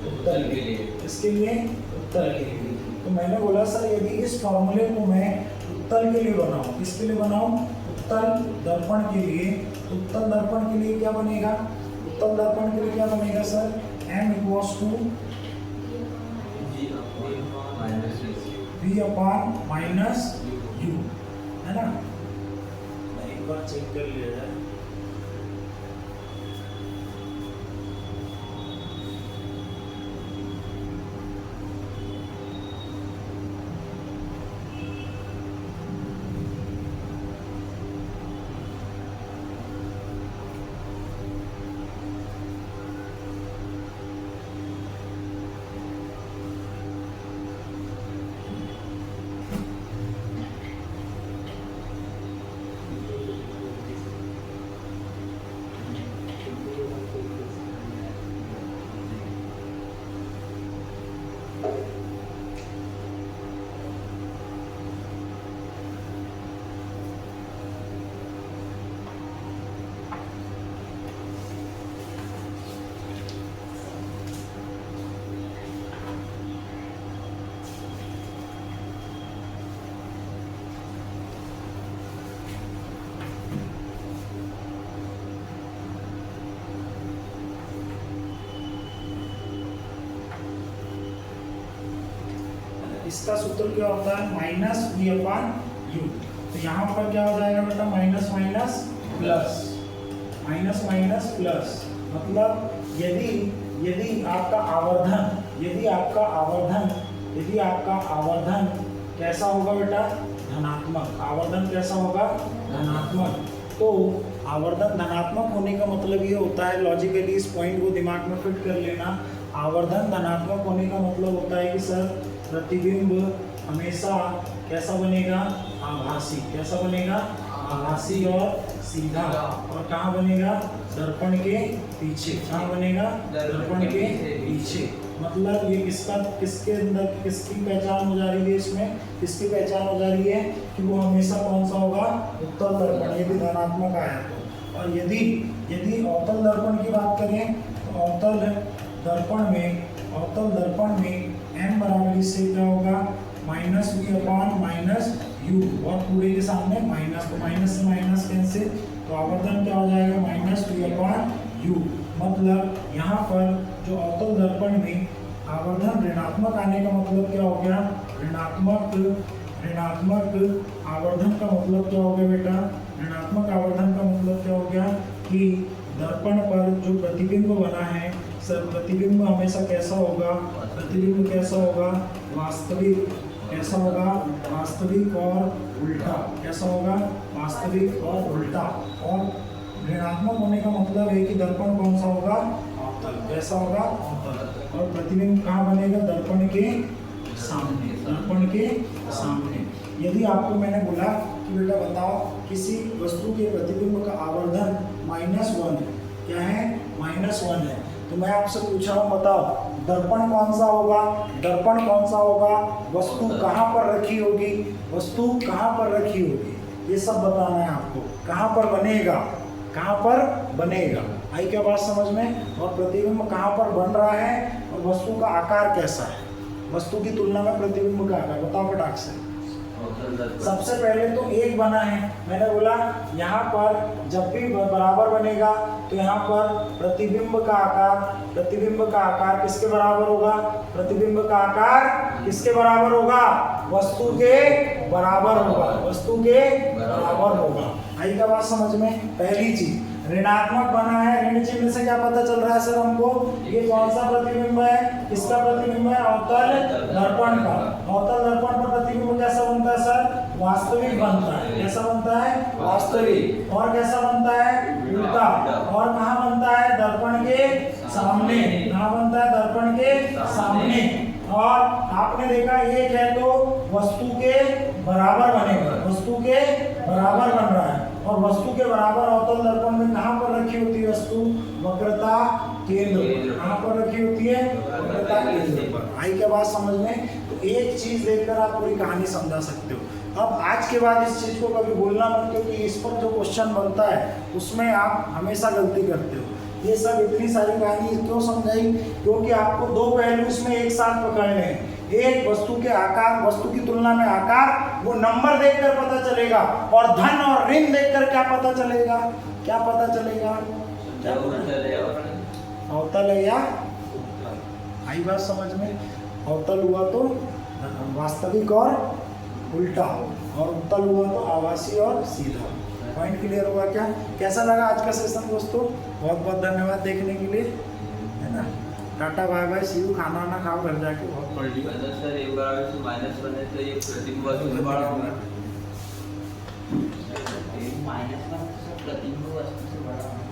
उत्तल के लिए, किसके लिए, उत्तल के लिए। तो मैंने बोला सर यदि इस फॉर्मूले को मैं उत्तल के लिए बनाऊं, किसके लिए बनाऊं, उत्तल दर्पण के लिए, उत्तल दर्पण के लिए क्या बनेगा, उत्तल दर्पण के लिए क्या बनेगा sir, m equals to v/u, है ना। एक बार चेक कर लिया जाए, इसका सूत्र क्या होता है माइनस वी अपॉन यू। तो यहाँ पर क्या हो जाएगा बेटा minus minus plus, minus minus plus, मतलब यदि आपका आवर्धन कैसा होगा बेटा धनात्मक, आवर्धन कैसा होगा धनात्मक, तो आवर्धन धनात्मक होने का मतलब ये होता है, लॉजिकली इस पॉइंट को दिमाग में फिट कर लेना, आवर्धन धनात्मक होने का मतलब होता है कि सर प्रतिबिंब हमेशा कैसा बनेगा आभासी, कैसा बनेगा आभासी और सीधा, और कहाँ बनेगा दर्पण के पीछे, कहाँ बनेगा दर्पण के पीछे। मतलब ये किसके अंदर किसकी पहचान हो जा रही है, इसमें किसकी पहचान हो जा रही है कि वो हमेशा कौन सा होगा उत्तल दर्पण, यदि धनात्मक आया तो। और यदि अवतल दर्पण की बात करें तो अवतल दर्पण में m बराबर इससे क्या होगा minus V upon minus U, और पूरे के सामने माइनस, तो माइनस से माइनस कैंसिल, तो आवर्धन क्या हो जाएगा माइनस वी अपॉन यू। मतलब यहाँ पर जो अवतल दर्पण में आवर्धन ऋणात्मक आने का मतलब क्या हो गया, ऋणात्मक आवर्धन का मतलब क्या हो गया बेटा, ऋणात्मक आवर्धन का मतलब क्या हो गया कि दर्पण पर जो प्रतिबिंब बना है सर, प्रतिबिंब हमेशा कैसा होगा, प्रतिबिंब कैसा होगा वास्तविक, कैसा होगा वास्तविक और उल्टा, कैसा होगा वास्तविक और उल्टा। और ऋणात्मक होने का मतलब है कि दर्पण कौन सा होगा अवतल, कैसा होगा अवतल, और प्रतिबिंब कहाँ बनेगा दर्पण के सामने, दर्पण के सामने। यदि आपको मैंने बोला कि बेटा बताओ किसी वस्तु के प्रतिबिंब का आवर्धन -1 है, क्या है -1 है, तो मैं आपसे पूछ रहा हूँ बताओ दर्पण कौन सा होगा, दर्पण कौन सा होगा, वस्तु कहाँ पर रखी होगी, वस्तु कहाँ पर रखी होगी, ये सब बताना है आपको, कहाँ पर बनेगा, कहाँ पर बनेगा, आई क्या बात समझ में। और प्रतिबिंब कहाँ पर बन रहा है और वस्तु का आकार कैसा है, वस्तु की तुलना में प्रतिबिंब का आकार बताओ फटाक से। सबसे पहले तो एक बना है, मैंने बोला यहाँ पर जब भी बराबर बनेगा तो यहाँ पर प्रतिबिंब का आकार किसके बराबर होगा, प्रतिबिंब का आकार किसके बराबर होगा, वस्तु के बराबर होगा, वस्तु के बराबर होगा। आई का बात समझ में। पहली चीज ऋणात्मक बना है, ऋण चिन्ह से क्या पता चल रहा है सर हमको, ये कौन सा प्रतिबिंब है, किसका प्रतिबिंब है अवतल दर्पण का। अवतल दर्पण पर प्रतिबिंब कैसा बनता है सर, वास्तविक बनता है, कैसा बनता है वास्तविक, और कैसा बनता है उल्टा, और कहाँ बनता है दर्पण के सामने, कहाँ बनता है दर्पण के सामने। और आपने देखा एक है तो वस्तु के बराबर बनेगा, वस्तु के बराबर बन रहा है, और वस्तु के बराबर अवतल दर्पण में कहाँ पर रखी होती है वस्तु, वक्रता केंद्र, कहाँ पर रखी होती है वक्रता केंद्र पर। आई क्या बात समझ में। तो एक चीज देखकर आप पूरी कहानी समझा सकते हो। अब आज के बाद इस चीज को कभी भूलना मत, क्योंकि इस पर जो क्वेश्चन बनता है उसमें आप हमेशा गलती करते हो। ये सब इतनी सारी कहानी क्यों समझाई, क्योंकि आपको दो पहलू इसमें एक साथ पकड़ने हैं। एक वस्तु के आकार, वस्तु की तुलना में आकार, वो नंबर देखकर पता चलेगा, और धन और ऋण देखकर क्या पता चलेगा, क्या पता चलेगा, क्या अवतल है या आई बात समझ में। अवतल हुआ तो वास्तविक और उल्टा, और उत्तल हुआ तो आभासी और सीधा। पॉइंट क्लियर हुआ क्या। कैसा लगा आज का सेशन दोस्तों, बहुत बहुत धन्यवाद देखने के लिए, है ना। Tata bye bye, see you. खाना वाना खाओ घर जाके, बहुत पढ़ लिया सर। एक बार -1 है तो ये प्रतिबिंब वस्तु बड़ा होगा, -1 प्रतिबिंब वस्तु से बड़ा होगा।